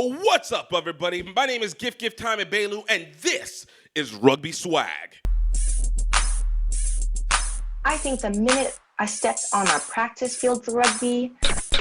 Yo, what's up, everybody? My name is GiftTime and Bailu, and this is Rugby Swag. I think the minute I stepped on a practice field for rugby,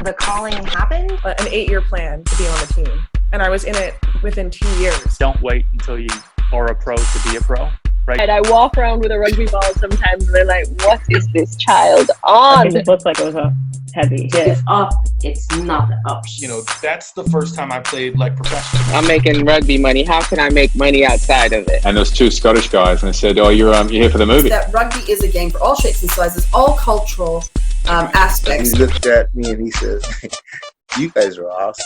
the calling happened. An 8-year plan to be on the team, and I was in it within 2 years. Don't wait until you are a pro to be a pro, right? And I walk around with a rugby ball sometimes, and they're like, what is this child on? It just looks like it was a heavy hit. It's up, it's not up. You know, that's the first time I played like professionally. I'm making rugby money. How can I make money outside of it? And those two Scottish guys, and they said, "Oh, you're here for the movie." That rugby is a game for all shapes and sizes, all cultural aspects. He looked at me and he says, "You guys are awesome."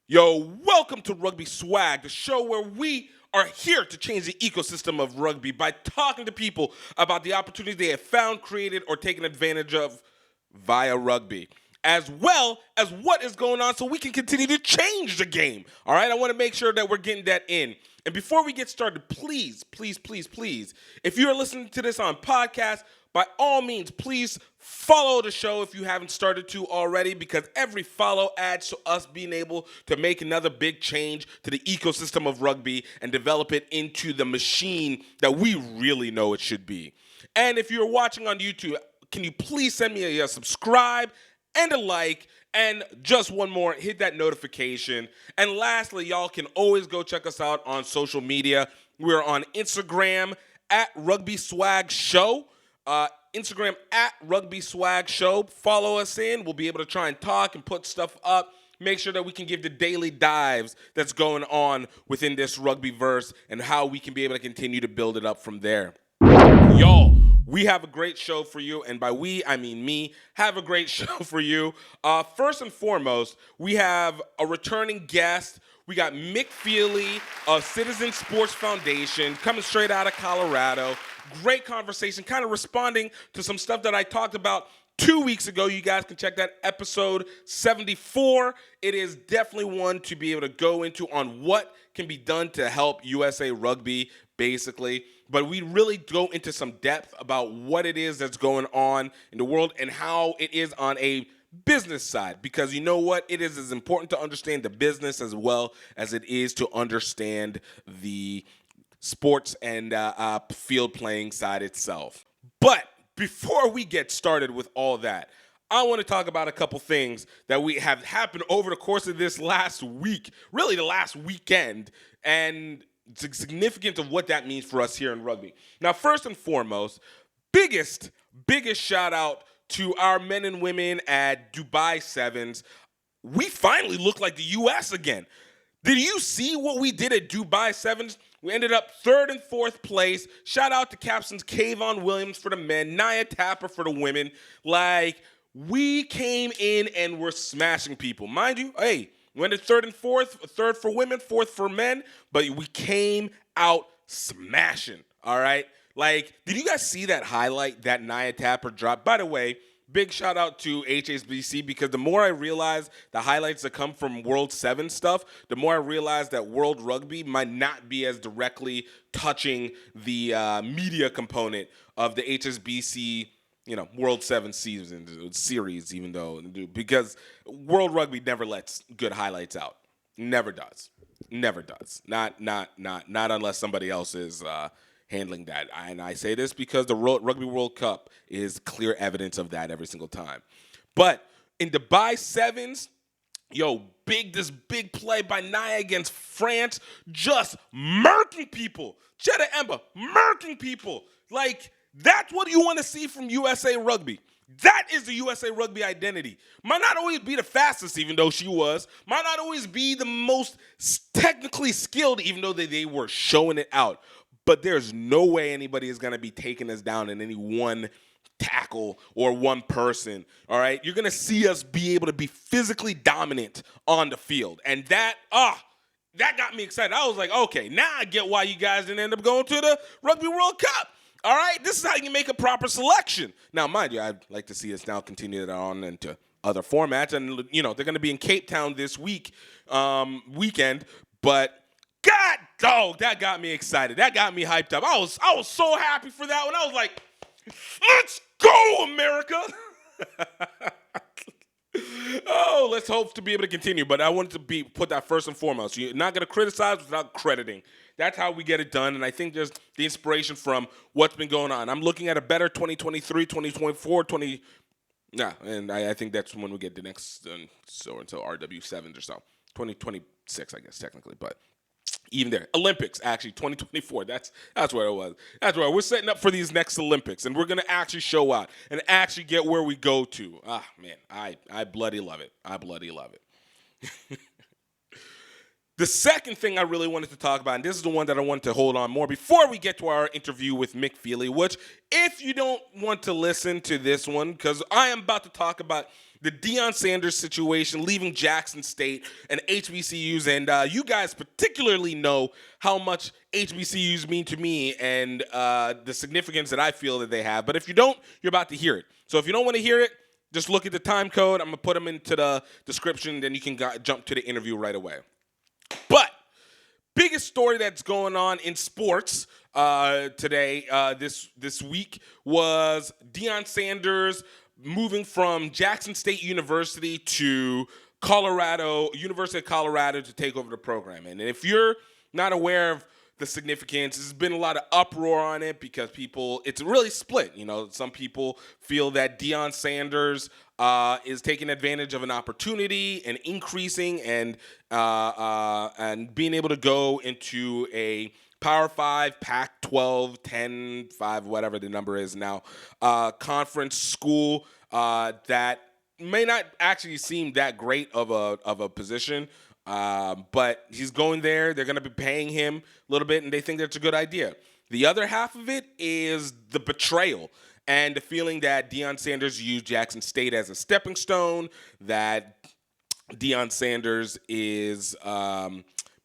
Yo, welcome to Rugby Swag, the show where we are here to change the ecosystem of rugby by talking to people about the opportunities they have found, created, or taken advantage of via rugby, as well as what is going on so we can continue to change the game. All right, I want to make sure that we're getting that in. And before we get started, please, if you are listening to this on podcast, by all means, please follow the show if you haven't started to already, because every follow adds to us being able to make another big change to the ecosystem of rugby and develop it into the machine that we really know it should be. And if you're watching on YouTube, can you please send me a subscribe and a like, and just one more, hit that notification. And lastly, y'all can always go check us out on social media. We're on Instagram at Rugby Swag Show. Instagram at Rugby Swag Show. Follow us in. We'll be able to try and talk and put stuff up. Make sure that we can give the daily dives that's going on within this rugby verse and how we can be able to continue to build it up from there. Y'all, we have a great show for you, and by we, I mean me, have a great show for you. First and foremost, we have a returning guest. We got Mick Fealey of Citizen Sports Foundation coming straight out of Colorado. Great conversation, kind of responding to some stuff that I talked about 2 weeks ago. You guys can check that episode 74. It is definitely one to be able to go into on what can be done to help USA Rugby, basically. But we really go into some depth about what it is that's going on in the world and how it is on a business side, because you know what? It is as important to understand the business as well as it is to understand the sports and field playing side itself. But before we get started with all that, I want to talk about a couple things that we have happened over the course of this last week, really the last weekend, and the significance of what that means for us here in rugby. Now, first and foremost, biggest shout out to our men and women at Dubai Sevens. We finally look like the U.S. again. Did you see what we did at Dubai Sevens? We ended up 3rd and 4th place. Shout out to captains Kayvon Williams for the men, Nia Tapper for the women. Like, we came in and were smashing people. Mind you, hey, we ended 3rd and 4th, 3rd for women, 4th for men, but we came out smashing, all right? Like, did you guys see that highlight that Nia Tapper dropped? By the way, big shout out to HBCU, because the more I realize the highlights that come from World 7 stuff, the more I realize that World Rugby might not be as directly touching the media component of the HSBC, World 7 series, even though, because World Rugby never lets good highlights out. Never does. Not unless somebody else is handling that. And I say this because the Rugby World Cup is clear evidence of that every single time. But in Dubai Sevens, this big play by Nia against France, just murking people. Cheddar Ember, murking people. Like, that's what you want to see from USA Rugby. That is the USA Rugby identity. Might not always be the fastest, even though she was. Might not always be the most technically skilled, even though they were showing it out. But there's no way anybody is going to be taking us down in any one tackle or one person, all right? You're going to see us be able to be physically dominant on the field. And that got me excited. I was like, okay, now I get why you guys didn't end up going to the Rugby World Cup. All right, this is how you can make a proper selection. Now, mind you, I'd like to see us now continue that on into other formats. And, they're going to be in Cape Town this weekend. But God, dog, that got me excited. That got me hyped up. I was so happy for that one. I was like, let's go, America. Oh, let's hope to be able to continue. But I wanted to put that first and foremost. You're not going to criticize without crediting. That's how we get it done. And I think just the inspiration from what's been going on. I'm looking at a better 2023, 2024, Yeah, and I think that's when we get the next so-and-so RW7s or so. 2026, I guess, technically. But even there. Olympics, actually, 2024. That's where it was. That's where we're setting up for these next Olympics, and we're going to actually show out and actually get where we go to. Ah, man, I bloody love it. I bloody love it. The second thing I really wanted to talk about, and this is the one that I wanted to hold on more before we get to our interview with Mick Fealey, which if you don't want to listen to this one, because I am about to talk about the Deion Sanders situation, leaving Jackson State and HBCUs, and you guys particularly know how much HBCUs mean to me and the significance that I feel that they have. But if you don't, you're about to hear it. So if you don't want to hear it, just look at the time code. I'm going to put them into the description, then you can jump to the interview right away. But biggest story that's going on in sports today, this week, was Deion Sanders moving from Jackson State University to University of Colorado to take over the program. And if you're not aware of the significance, there's been a lot of uproar on it because it's really split. You know, some people feel that Deion Sanders is taking advantage of an opportunity and increasing and being able to go into a Power 5, Pac-12, 10, 5, whatever the number is now, conference school that may not actually seem that great of a position, but he's going there. They're going to be paying him a little bit, and they think that's a good idea. The other half of it is the betrayal and the feeling that Deion Sanders used Jackson State as a stepping stone, that Deion Sanders is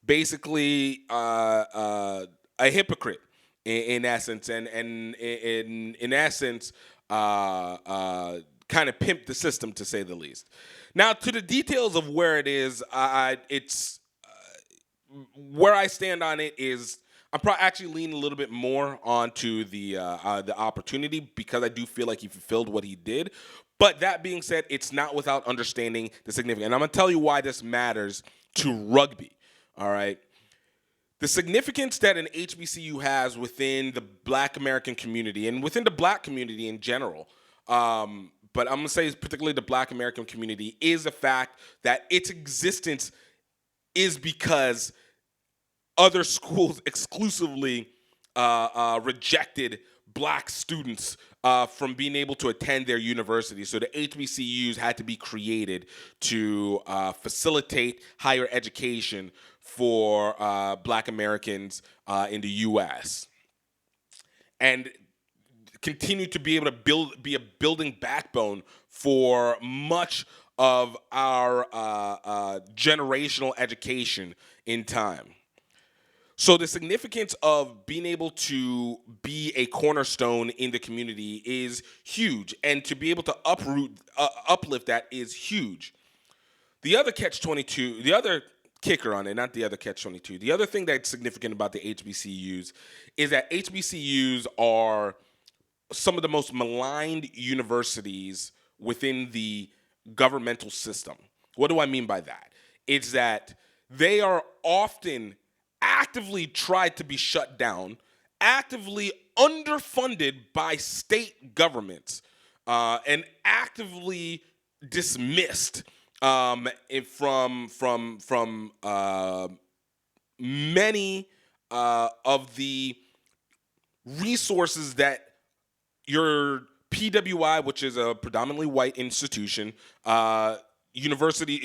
basically a hypocrite in essence, and in essence, kind of pimped the system, to say the least. Now, to the details of where it is, it's where I stand on it is I'm actually leaning a little bit more onto the opportunity because I do feel like he fulfilled what he did. But that being said, it's not without understanding the significance. And I'm going to tell you why this matters to rugby, all right? The significance that an HBCU has within the Black American community and within the Black community in general, but I'm going to say particularly the Black American community, is the fact that its existence is because other schools exclusively rejected Black students from being able to attend their university. So the HBCUs had to be created to facilitate higher education for Black Americans in the U.S. and continue to be able to be a building backbone for much of our generational education in time. So the significance of being able to be a cornerstone in the community is huge, and to be able to uplift that is huge. The other catch-22, the other kicker on it, not the other catch-22, the other thing that's significant about the HBCUs is that HBCUs are some of the most maligned universities within the governmental system. What do I mean by that? It's that they are often actively tried to be shut down, actively underfunded by state governments, and actively dismissed from many of the resources that your PWI, which is a predominantly white institution, university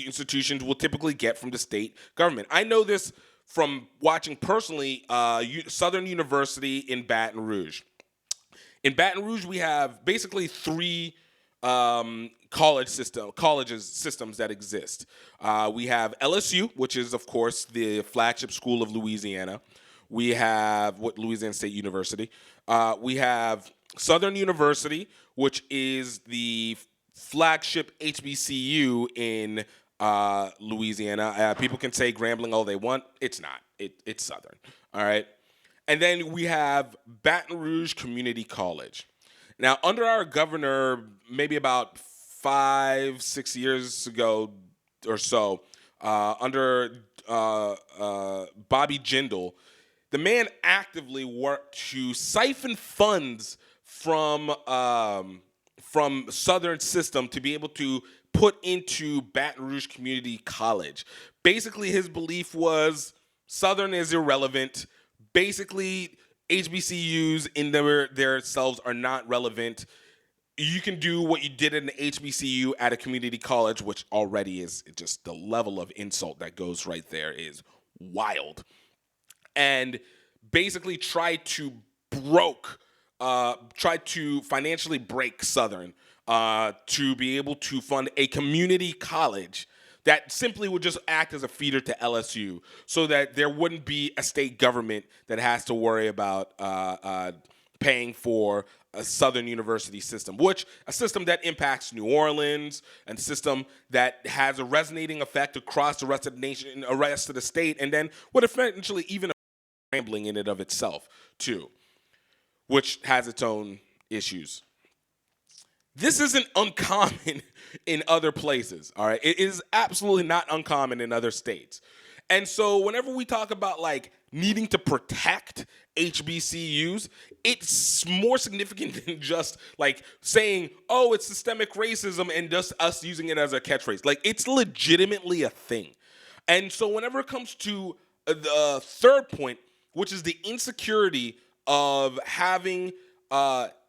institutions will typically get from the state government. I know this from watching personally Southern University in Baton Rouge. In Baton Rouge, we have basically three college systems that exist. We have LSU, which is, of course, the flagship school of Louisiana. We have Louisiana State University. We have Southern University, which is the flagship HBCU in Louisiana. People can say Grambling all they want. It's not. It's Southern. All right. And then we have Baton Rouge Community College. Now, under our governor, maybe about 5-6 years ago or so, under Bobby Jindal, the man actively worked to siphon funds from Southern system to be able to put into Baton Rouge Community College. Basically, his belief was Southern is irrelevant. Basically, HBCUs in themselves are not relevant. You can do what you did in the HBCU at a community college, which already is just the level of insult that goes right there is wild. And basically try to financially break Southern to be able to fund a community college that simply would just act as a feeder to LSU so that there wouldn't be a state government that has to worry about paying for a Southern university system, which a system that impacts New Orleans and system that has a resonating effect across the rest of the nation, the rest of the state, and then would eventually even rambling in and of itself too, which has its own issues. This isn't uncommon in other places, all right? It is absolutely not uncommon in other states. And so whenever we talk about like needing to protect HBCUs, it's more significant than just like saying, oh, it's systemic racism and just us using it as a catchphrase. Like it's legitimately a thing. And so whenever it comes to the third point, which is the insecurity of having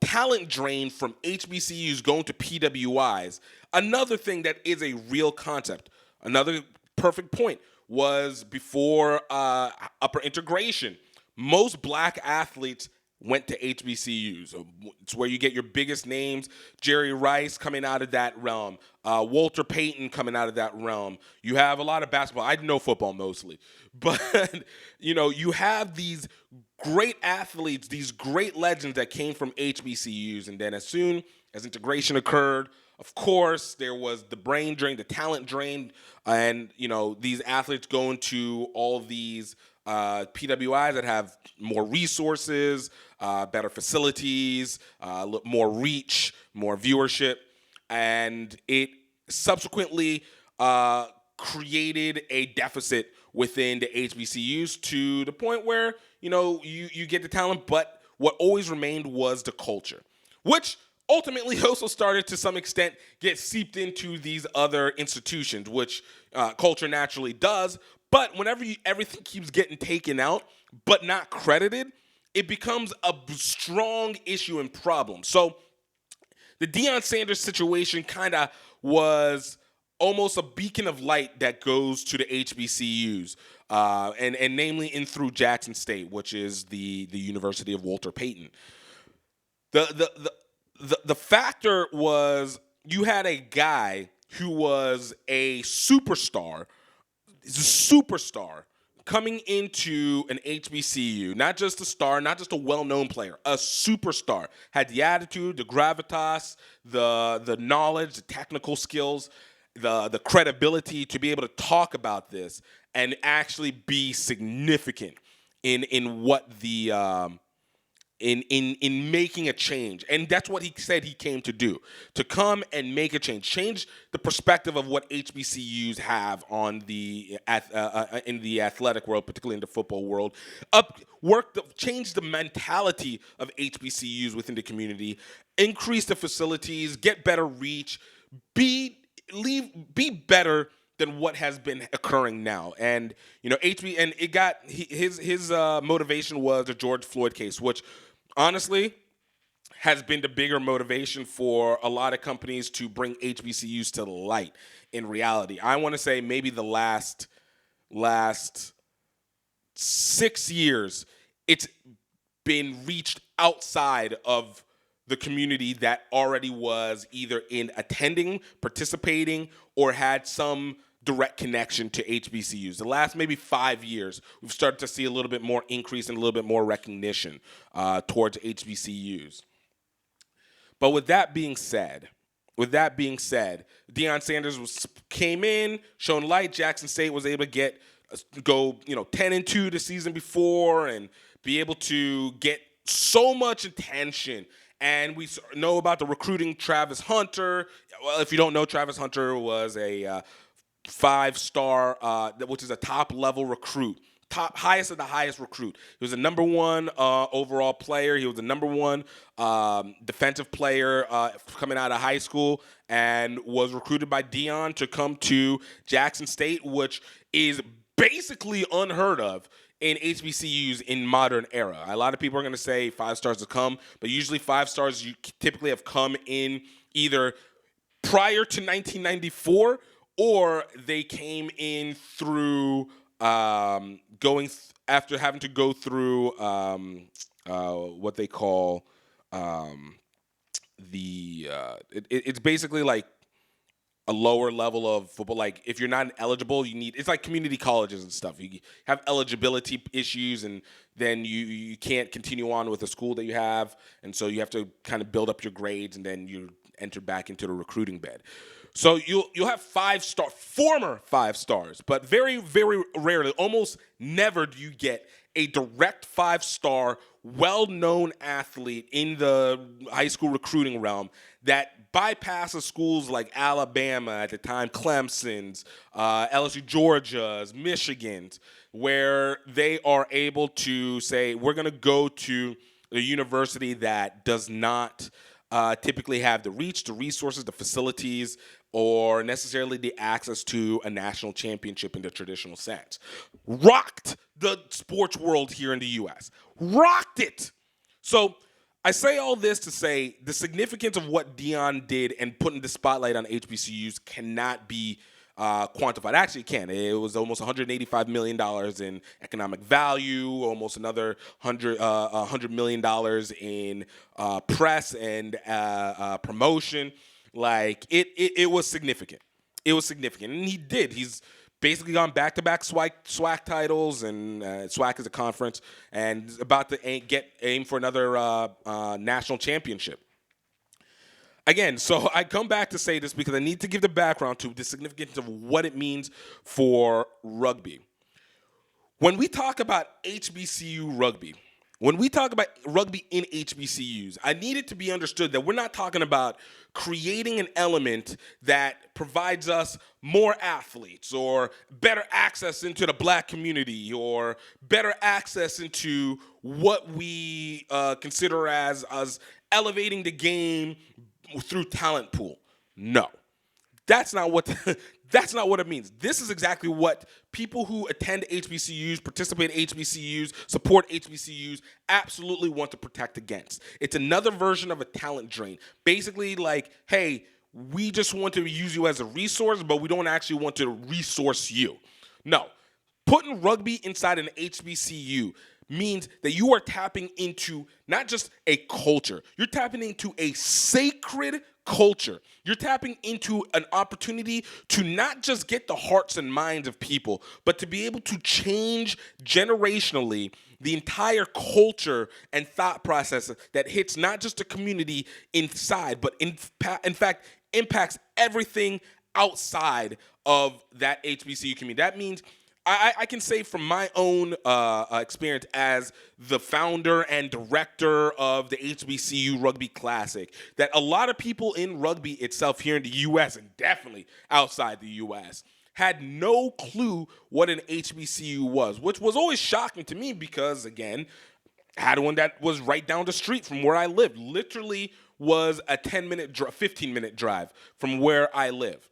talent drain from HBCUs going to PWIs, another thing that is a real concept, another perfect point was before upper integration. Most black athletes went to HBCUs. It's where you get your biggest names. Jerry Rice coming out of that realm. Walter Payton coming out of that realm. You have a lot of basketball. I know football mostly. But, you have these great athletes, these great legends that came from HBCUs. And then as soon as integration occurred, of course, there was the brain drain, the talent drain, and, these athletes going to all these PWIs that have more resources, better facilities, more reach, more viewership, and it subsequently created a deficit within the HBCUs to the point where, you get the talent, but what always remained was the culture, which ultimately also started to some extent get seeped into these other institutions, which culture naturally does. But whenever everything keeps getting taken out but not credited, it becomes a strong issue and problem. So the Deion Sanders situation kind of was almost a beacon of light that goes to the HBCUs, and namely in through Jackson State, which is the University of Walter Payton. The factor was you had a guy who was a superstar coming into an HBCU, not just a star, not just a well-known player, a superstar, had the attitude, the gravitas, the knowledge, the technical skills, the credibility to be able to talk about this and actually be significant in what the in making a change. And that's what he said he came to do, to come and make a change the perspective of what HBCUs have on the in the athletic world, particularly in the football world, change the mentality of HBCUs within the community, increase the facilities, get better reach, be better than what has been occurring now. And his motivation was the George Floyd case, which honestly has been the bigger motivation for a lot of companies to bring HBCUs to the light. In reality, I want to say maybe the last 6 years, it's been reached outside of the community that already was either in attending, participating, or had some direct connection to HBCUs. The last maybe 5 years, we've started to see a little bit more increase and a little bit more recognition towards HBCUs. But with that being said, Deion Sanders came in, shown light. Jackson State was able to go 10-2 the season before and be able to get so much attention And we know about the recruiting Travis Hunter. Well, if you don't know, Travis Hunter was a 5-star, which is a top-level recruit. Highest of the highest recruit. He was the number 1 overall player. He was the number 1 defensive player coming out of high school, and was recruited by Deion to come to Jackson State, which is basically unheard of in HBCUs in modern era. A lot of people are going to say 5 stars have come, but usually 5 stars you typically have come in either prior to 1994 or they came in through after having to go through what they call it's basically like a lower level of football. Like if you're not eligible, it's like community colleges and stuff. You have eligibility issues, and then you can't continue on with the school that you have, and so you have to kind of build up your grades, and then you enter back into the recruiting bed. So you'll have former 5 stars, but very, very rarely, almost never do you get a direct 5-star, well-known athlete in the high school recruiting realm that bypasses schools like Alabama at the time, Clemson's, LSU, Georgia's, Michigan's, where they are able to say, we're going to go to a university that does not typically have the reach, the resources, the facilities, or necessarily the access to a national championship in the traditional sense. Rocked the sports world here in the U.S. Rocked it. So I say all this to say the significance of what Deion did and putting the spotlight on HBCUs cannot be quantified. Actually, it can. It was almost $185 million in economic value, almost another $100 million in press and promotion. Like it was significant. It was significant, and he did. He's basically gone back-to-back SWAC titles, and SWAC is a conference, and about to aim for another national championship. Again, so I come back to say this because I need to give the background to the significance of what it means for rugby. When we talk about HBCU rugby, when we talk about rugby in HBCUs, I need it to be understood that we're not talking about creating an element that provides us more athletes or better access into the black community or better access into what we consider as elevating the game through talent pool. No, that's not what it means. This is exactly what people who attend HBCUs, participate in HBCUs, support HBCUs absolutely want to protect against. It's another version of a talent drain. Basically like, hey, we just want to use you as a resource, but we don't actually want to resource you. No, putting rugby inside an HBCU means that you are tapping into not just a culture, you're tapping into a sacred culture. You're tapping into an opportunity to not just get the hearts and minds of people, but to be able to change generationally the entire culture and thought process that hits not just the community inside, but in fact impacts everything outside of that HBCU community. That means I can say from my own experience as the founder and director of the HBCU Rugby Classic that a lot of people in rugby itself here in the U.S. and definitely outside the U.S. had no clue what an HBCU was, which was always shocking to me because, again, I had one that was right down the street from where I lived, literally was a 15-minute drive from where I live.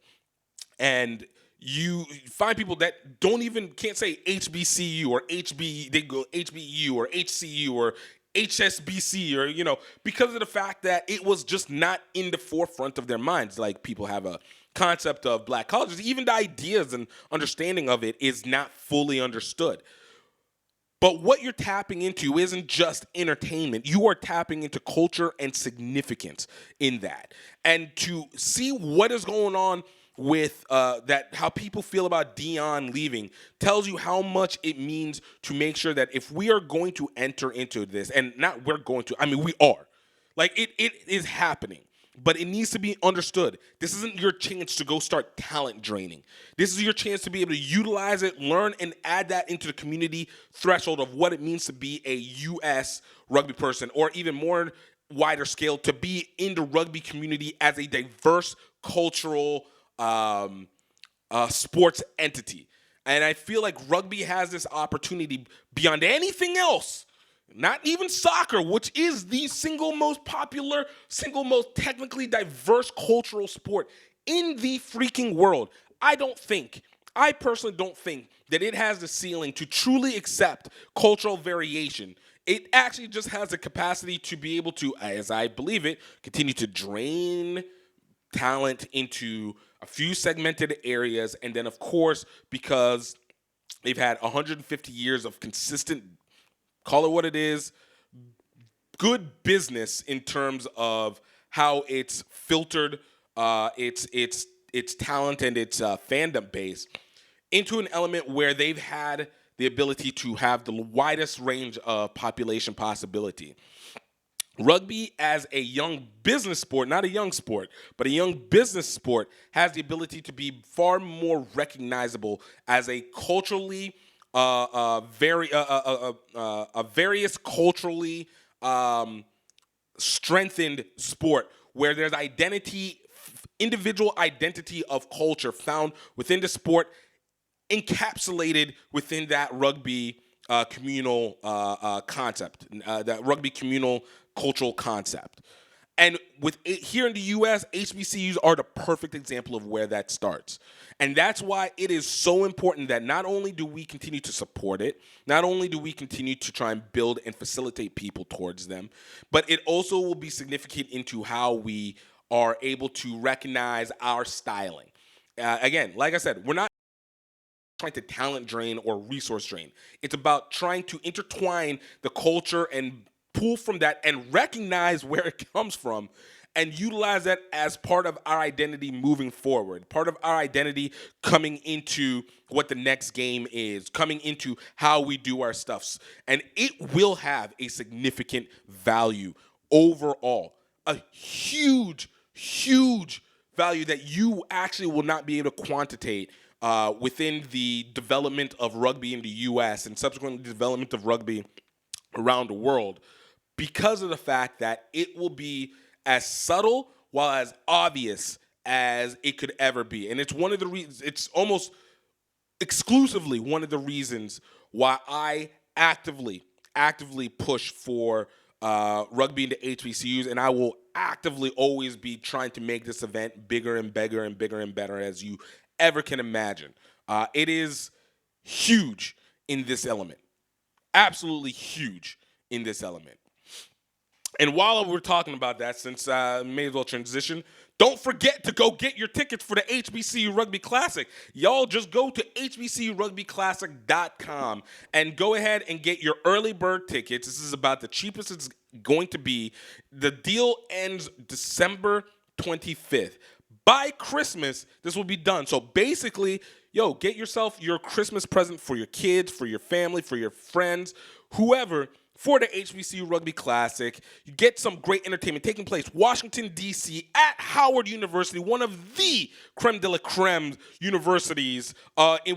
And you find people that can't say HBCU or they go HBU or HCU or HSBC or, because of the fact that it was just not in the forefront of their minds. Like people have a concept of black colleges, even the ideas and understanding of it is not fully understood. But what you're tapping into isn't just entertainment. You are tapping into culture and significance in that. And to see what is going on with how people feel about Deion leaving tells you how much it means to make sure that if we are going to enter into this, and not we're going to, I mean, we are. Like, it is happening. But it needs to be understood. This isn't your chance to go start talent draining. This is your chance to be able to utilize it, learn, and add that into the community threshold of what it means to be a U.S. rugby person, or even more wider scale to be in the rugby community as a diverse cultural sports entity. And I feel like rugby has this opportunity beyond anything else, not even soccer, which is the single most popular, single most technically diverse cultural sport in the freaking world. I personally don't think that it has the ceiling to truly accept cultural variation. It actually just has the capacity to be able to, as I believe it, continue to drain talent into a few segmented areas. And then, of course, because they've had 150 years of consistent, call it what it is, good business in terms of how it's filtered its talent and its fandom base into an element where they've had the ability to have the widest range of population possibility. Rugby as a young business sport, not a young sport, but a young business sport, has the ability to be far more recognizable as a culturally, various culturally strengthened sport where there's individual identity of culture found within the sport, encapsulated within that rugby communal concept, that rugby communal cultural concept. And here in the U.S., HBCUs are the perfect example of where that starts. And that's why it is so important that not only do we continue to support it, not only do we continue to try and build and facilitate people towards them, but it also will be significant into how we are able to recognize our styling. Again, like I said, we're not trying to talent drain or resource drain. It's about trying to intertwine the culture and pull from that and recognize where it comes from and utilize that as part of our identity moving forward, part of our identity coming into what the next game is, coming into how we do our stuffs. And it will have a significant value overall, a huge, huge value that you actually will not be able to quantitate within the development of rugby in the U.S. and subsequently development of rugby around the world, because of the fact that it will be as subtle while as obvious as it could ever be. And it's one of the reasons, it's almost exclusively one of the reasons why I actively push for rugby into HBCUs, and I will actively always be trying to make this event bigger and bigger and bigger and better as you ever can imagine. It is huge in this element. Absolutely huge in this element. And while we're talking about that, since I may as well transition, don't forget to go get your tickets for the HBCU Rugby Classic. Y'all just go to hbcurugbyclassic.com and go ahead and get your early bird tickets. This is about the cheapest it's going to be. The deal ends December 25th. By Christmas, this will be done. So basically, get yourself your Christmas present for your kids, for your family, for your friends, whoever, for the HBCU Rugby Classic. You get some great entertainment taking place Washington, D.C. at Howard University, one of the creme de la creme universities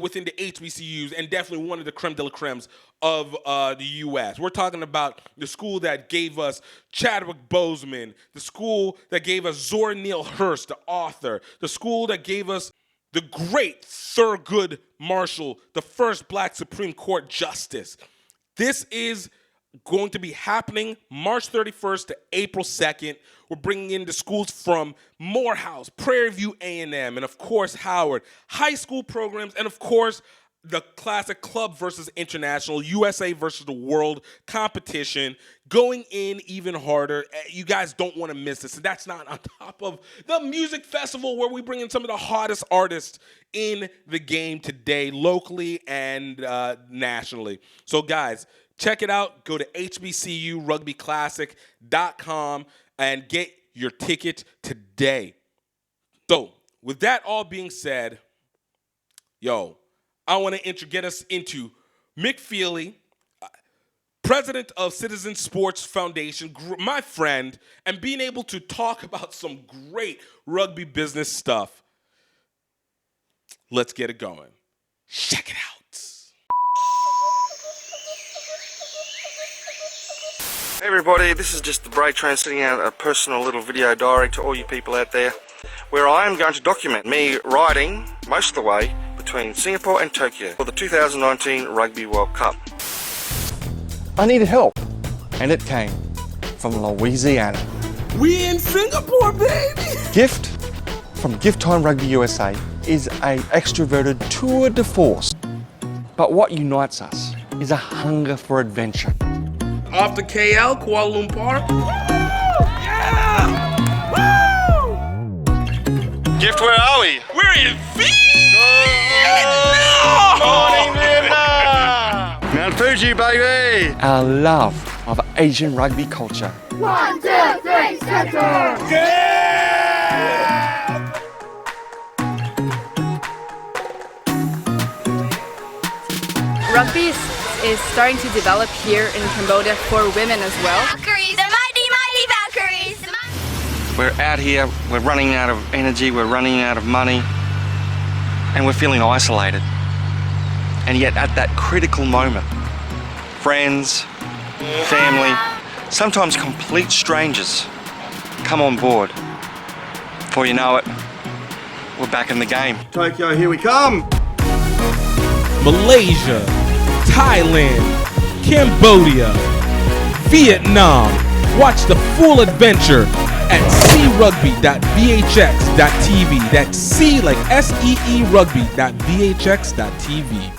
within the HBCUs, and definitely one of the creme de la cremes of the U.S. We're talking about the school that gave us Chadwick Boseman, the school that gave us Zora Neale Hurst, the author, the school that gave us the great Thurgood Marshall, the first Black Supreme Court Justice. This is going to be happening March 31st to April 2nd. We're bringing in the schools from Morehouse, Prairie View A&M, and of course Howard, high school programs, and of course the classic club versus international, USA versus the world competition, going in even harder. You guys don't want to miss this. And that's not on top of the music festival where we bring in some of the hottest artists in the game today, locally and nationally. So guys, check it out. Go to hbcurugbyclassic.com and get your ticket today. So with that all being said, I want to get us into Mick Fealey, president of Citizen Sports Foundation, my friend, and being able to talk about some great rugby business stuff. Let's get it going. Check it out. Hey everybody, this is just the Break Train sending out a personal little video diary to all you people out there, where I am going to document me riding most of the way between Singapore and Tokyo for the 2019 Rugby World Cup. I needed help, and it came from Louisiana. We in Singapore, baby! Gift from GiftTime Rugby USA is a extroverted tour de force. But what unites us is a hunger for adventure. Off to KL, Kuala Lumpur. Yeah! Woo! Gift, where are we? We're in Vietnam! Morning, Vietnam! Mount Fuji, baby! Our love of Asian rugby culture. 1, 2, 3, center! Rugby is starting to develop here in Cambodia for women as well. Valkyries, the mighty, mighty Valkyries! We're out here, we're running out of energy, we're running out of money, and we're feeling isolated. And yet at that critical moment, friends, family, sometimes complete strangers come on board. Before you know it, we're back in the game. Tokyo, here we come! Malaysia, Thailand, Cambodia, Vietnam. Watch the full adventure at crugby.vhx.tv. That's C like SEE rugby.vhx.tv.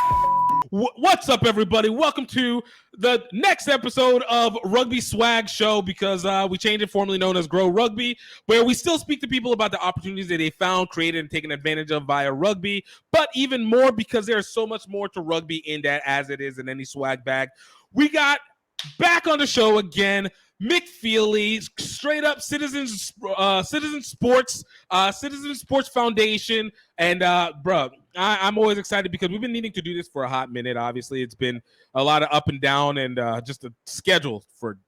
What's up, everybody? Welcome to the next episode of Rugby Swag Show, because we changed it, formerly known as Grow Rugby, where we still speak to people about the opportunities that they found, created, and taken advantage of via rugby, but even more because there's so much more to rugby in that as it is in any swag bag. We got back on the show again, Mick Fealey, straight up Citizen Sports Foundation, and bro, I'm always excited because we've been needing to do this for a hot minute. Obviously, it's been a lot of up and down and just a schedule for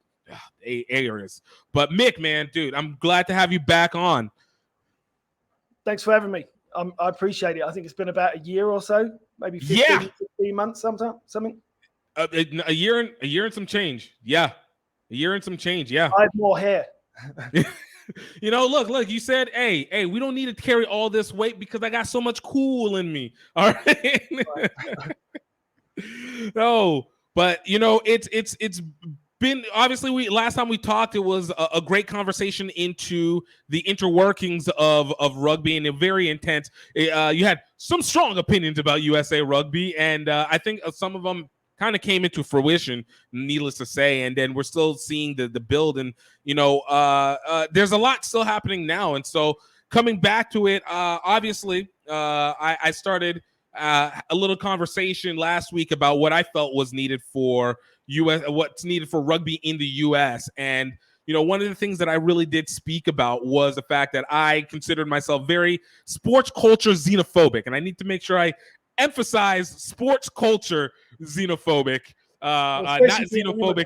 areas. But Mick, man, dude, I'm glad to have you back on. Thanks for having me. I appreciate it. I think it's been about a year or so, maybe 15 months, something. A year and some change. Yeah. A year and some change, yeah. I have more hair. You know, look, you said, hey, we don't need to carry all this weight because I got so much cool in me. All right. No, but you know, it's been obviously last time we talked, it was a great conversation into the interworkings of rugby, and very intense. You had some strong opinions about USA Rugby, and I think some of them kind of came into fruition, needless to say, and then we're still seeing the build, and you know, there's a lot still happening now, and so coming back to it, obviously, I started a little conversation last week about what I felt was needed for what's needed for rugby in the U.S., and you know, one of the things that I really did speak about was the fact that I considered myself very sports culture xenophobic, and I need to make sure I emphasize sports culture xenophobic, not xenophobic.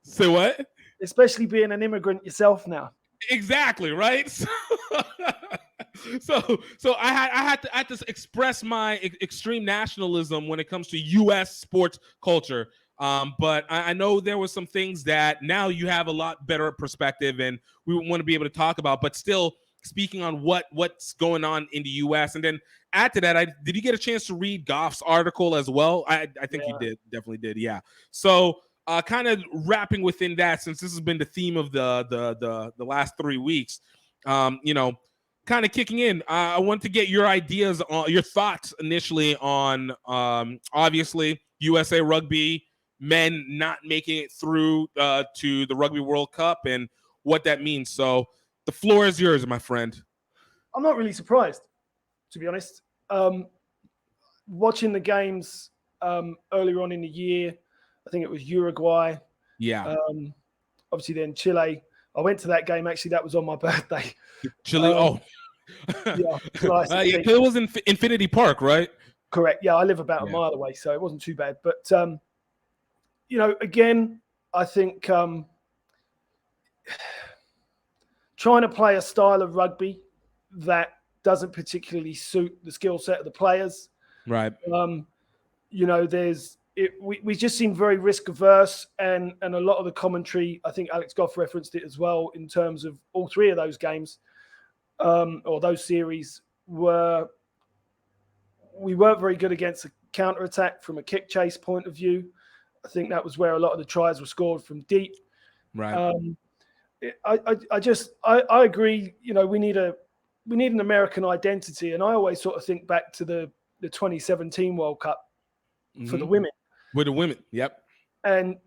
Say what? Especially being an immigrant yourself now. Exactly, right? So I had to express my extreme nationalism when it comes to U.S. sports culture. But I know there were some things that now you have a lot better perspective, and we want to be able to talk about. But still, speaking on what's going on in the U.S. and then add to that, did you get a chance to read Goff's article as well? I think you did, definitely did, yeah. So kind of wrapping within that, since this has been the theme of the last 3 weeks, you know, kind of kicking in. I want to get your ideas on your thoughts initially on obviously USA Rugby men not making it through to the Rugby World Cup and what that means. So the floor is yours, my friend. I'm not really surprised, to be honest. Watching the games earlier on in the year, I think it was Uruguay. Yeah. Obviously, then Chile. I went to that game. Actually, that was on my birthday. Chile. Yeah. It was in Infinity Park, right? Correct. Yeah, I live about a mile away, so it wasn't too bad. But you know, again, I think trying to play a style of rugby that doesn't particularly suit the skill set of the players. Right. You know, there's we just seem very risk averse, and a lot of the commentary, I think Alex Goff referenced it as well, in terms of all three of those games or those series we weren't very good against a counter attack from a kick chase point of view. I think that was where a lot of the tries were scored from deep. Right. I agree. You know, we need an American identity, and I always sort of think back to the 2017 World Cup for the women. With the women, yep. And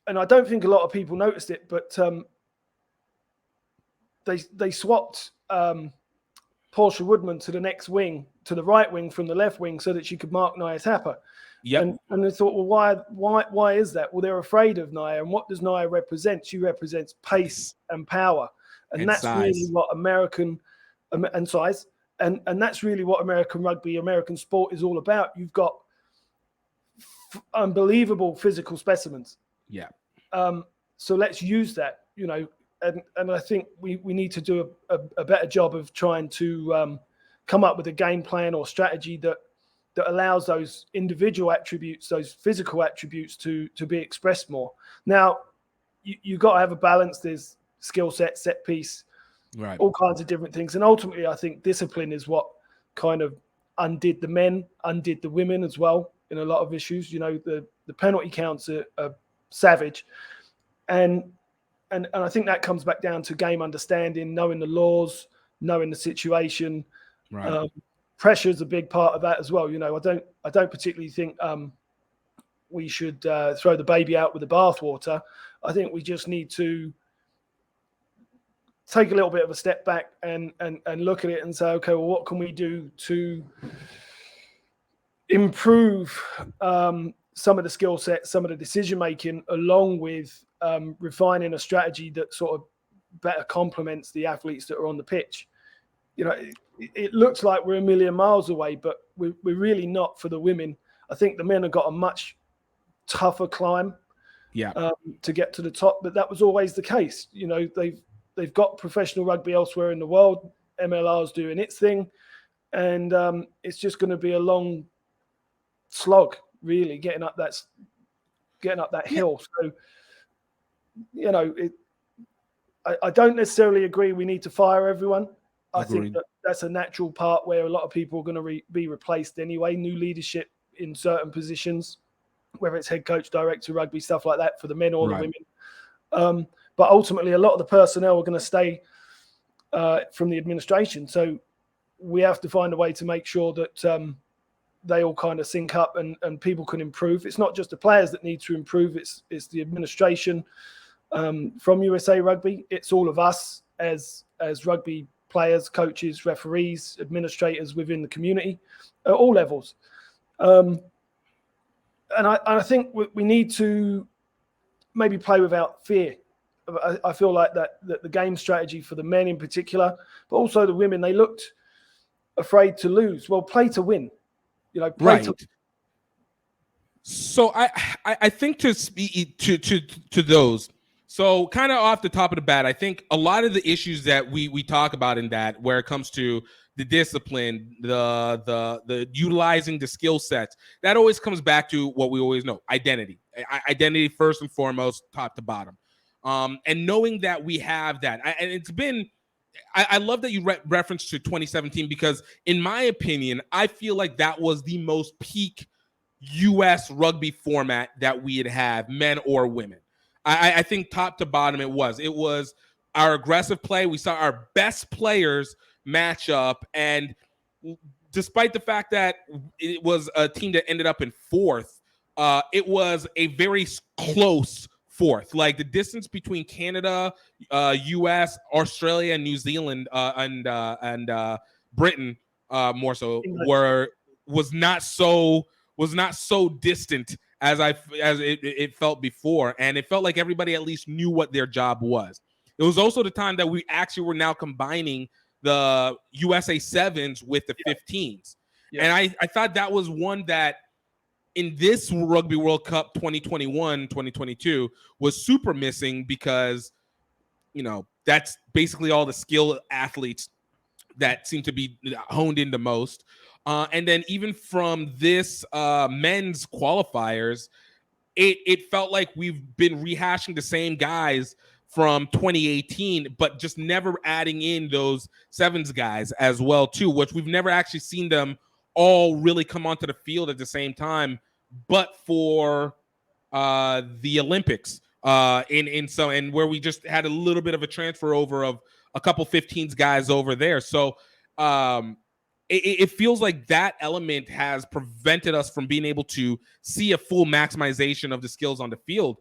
I don't think a lot of people noticed it, but they swapped Portia Woodman to the next wing, to the right wing from the left wing, so that she could mark Naya Tapper. Yep. And they thought, well, why is that? Well, they're afraid of Naya, and what does Naya represent? She represents pace and power, and that's size. really what American and size, and that's really what American rugby, American sport is all about. You've got unbelievable physical specimens. Yeah. So let's use that, you know, and I think we need to do a better job of trying to come up with a game plan or strategy that allows those individual attributes, those physical attributes to be expressed more. Now, you've got to have a balance. There's skill set piece, right, all kinds of different things. And ultimately, I think discipline is what kind of undid the men, undid the women as well in a lot of issues. You know, the penalty counts are savage. And I think that comes back down to game understanding, knowing the laws, knowing the situation. Right. Pressure is a big part of that as well. You know, I don't particularly think we should throw the baby out with the bathwater. I think we just need to take a little bit of a step back and look at it and say, okay, well, what can we do to improve some of the skill sets, some of the decision making, along with refining a strategy that sort of better complements the athletes that are on the pitch. You know, it looks like we're a million miles away, but we're really not for the women. I think the men have got a much tougher climb to get to the top, but that was always the case. You know, they've got professional rugby elsewhere in the world. MLR's doing its thing, and it's just going to be a long slog, really, getting up that hill. So, you know, I don't necessarily agree we need to fire everyone. I think that's a natural part where a lot of people are going to be replaced anyway. New leadership in certain positions, whether it's head coach, director, rugby, stuff like that for the men or the women. But ultimately, a lot of the personnel are going to stay from the administration. So we have to find a way to make sure that they all kind of sync up and people can improve. It's not just the players that need to improve. It's the administration from USA Rugby. It's all of us as rugby players, coaches, referees, administrators within the community at all levels. And I think we need to maybe play without fear. I feel like that the game strategy for the men in particular, but also the women, they looked afraid to lose. Well, play to win. You know, play to. So I think to speak to those. So kind of off the top of the bat, I think a lot of the issues that we talk about in that, where it comes to the discipline, the utilizing the skill sets, that always comes back to what we always know: identity. Identity first and foremost, top to bottom. And knowing that we have that, and it's been. I love that you referenced to 2017, because in my opinion, I feel like that was the most peak U.S. rugby format that we had, men or women. I think top to bottom it was our aggressive play. We saw our best players match up, and despite the fact that it was a team that ended up in fourth, it was a very close fourth. Like the distance between Canada, U.S., Australia, and New Zealand, and Britain, more so, was not so distant as it felt before, and it felt like everybody at least knew what their job was. It was also the time that we actually were now combining the USA 7s with the 15s, and I thought that was one that in this Rugby World Cup 2021, 2022 was super missing, because, you know, that's basically all the skill athletes that seem to be honed in the most. And then even from this men's qualifiers, it felt like we've been rehashing the same guys from 2018, but just never adding in those sevens guys as well too, which we've never actually seen them all really come onto the field at the same time, but for the Olympics and where we just had a little bit of a transfer over of a couple 15s guys over there. So it feels like that element has prevented us from being able to see a full maximization of the skills on the field.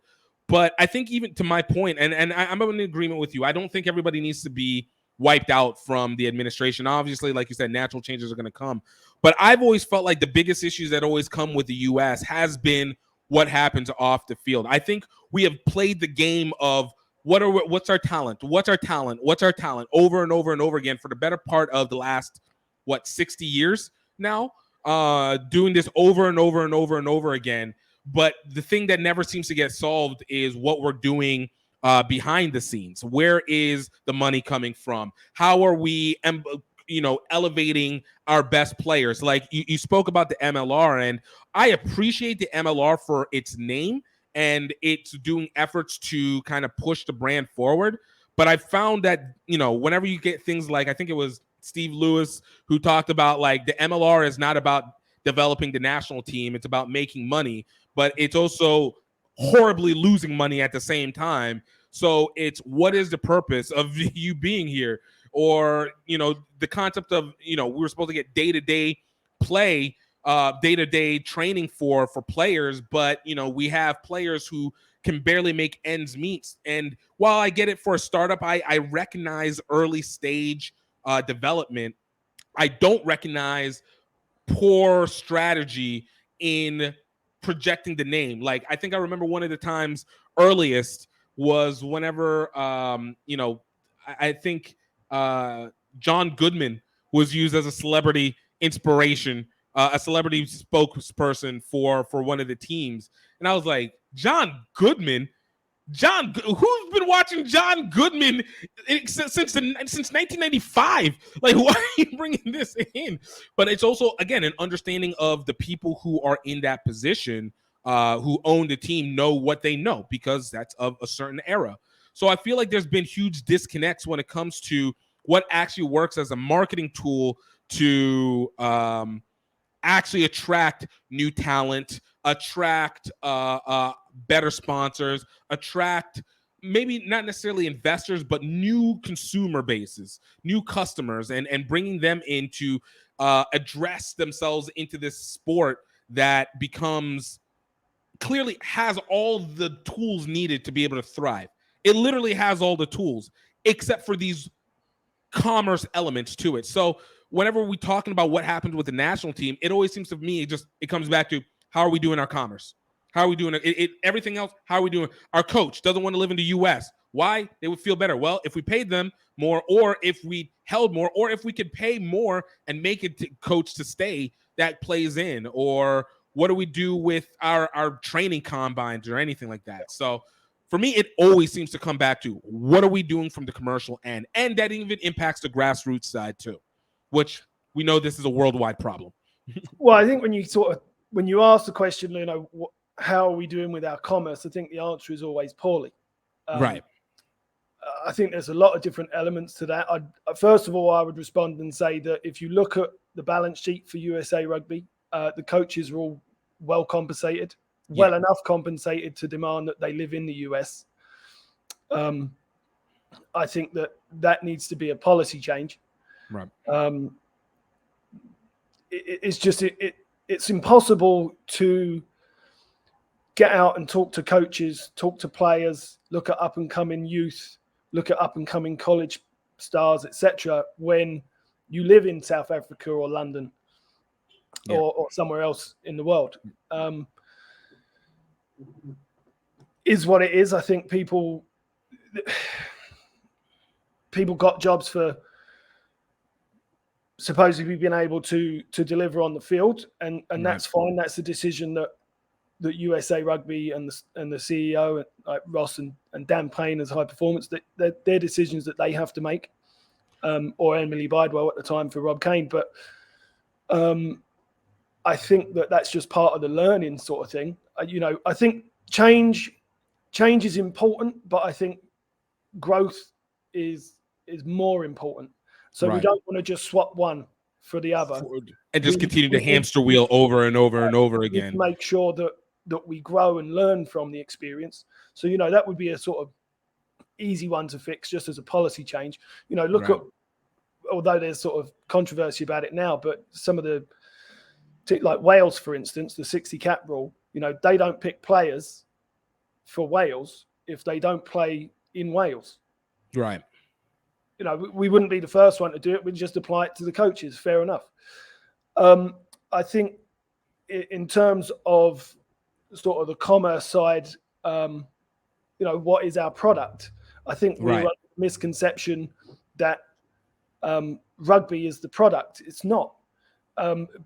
But I think even to my point, and I'm in agreement with you, I don't think everybody needs to be wiped out from the administration. Obviously, like you said, natural changes are going to come. But I've always felt like the biggest issues that always come with the U.S. has been what happens off the field. I think we have played the game of what's our talent over and over and over again for the better part of the last 60 years now, doing this over and over and over and over again. But the thing that never seems to get solved is what we're doing behind the scenes. Where is the money coming from? How are we elevating our best players? Like you spoke about the MLR, and I appreciate the MLR for its name and it's doing efforts to kind of push the brand forward. But I found that, whenever you get things like, I think it was Steve Lewis who talked about, like, the MLR is not about developing the national team, it's about making money, but it's also horribly losing money at the same time. So it's, what is the purpose of you being here? Or, the concept of, we were supposed to get day-to-day play, day-to-day training for players, but, we have players who can barely make ends meet. And while I get it for a startup, I recognize early stage development. I don't recognize poor strategy in projecting the name. Like, I think I remember one of the times earliest was whenever, I think John Goodman was used as a celebrity inspiration, a celebrity spokesperson for one of the teams. And I was like, John Goodman? Who's been watching John Goodman since 1995? Like, why are you bringing this in? But it's also, again, an understanding of the people who are in that position, who own the team, know what they know, because that's of a certain era. So I feel like there's been huge disconnects when it comes to what actually works as a marketing tool to actually attract new talent, attract better sponsors, attract maybe not necessarily investors, but new consumer bases, new customers, and bringing them in to address themselves into this sport that becomes clearly has all the tools needed to be able to thrive. It literally has all the tools, except for these commerce elements to it. So whenever we're talking about what happens with the national team, it always seems to me, it comes back to, how are we doing our commerce? How are we doing it? Everything else, how are we doing? Our coach doesn't want to live in the U.S. Why? They would feel better. Well, if we paid them more, or if we held more, or if we could pay more and make it to coach to stay, that plays in. Or what do we do with our training combines or anything like that? So for me, it always seems to come back to, what are we doing from the commercial end? And that even impacts the grassroots side too, which we know this is a worldwide problem. Well, I think when you ask the question, how are we doing with our commerce? I think the answer is always poorly. Right. I think there's a lot of different elements to that. First of all, I would respond and say that if you look at the balance sheet for USA Rugby, the coaches are all well compensated, well enough compensated to demand that they live in the US. I think that needs to be a policy change. Right. It's impossible to get out and talk to coaches, talk to players, look at up and coming youth, look at up and coming college stars, etc., when you live in South Africa or London or somewhere else in the world. Is what it is. I think people got jobs for supposedly being able to deliver on the field, and that's fine. That's a decision that USA Rugby and the CEO, like Ross and Dan Payne as high performance, that they're decisions that they have to make, or Emily Bidewell at the time for Rob Kane. But I think that's just part of the learning sort of thing. I think change is important, but I think growth is more important. So we don't want to just swap one for the other and just continue the hamster wheel over and over and over again. Make sure that we grow and learn from the experience. So that would be a sort of easy one to fix, just as a policy change. Look at, although there's sort of controversy about it now, but some of the, like Wales, for instance, the 60 cap rule, they don't pick players for Wales if they don't play in Wales. Right. We wouldn't be the first one to do it. We'd just apply it to the coaches. Fair enough. I think in terms of sort of the commerce side, what is our product? I think we have a misconception that rugby is the product. It's not.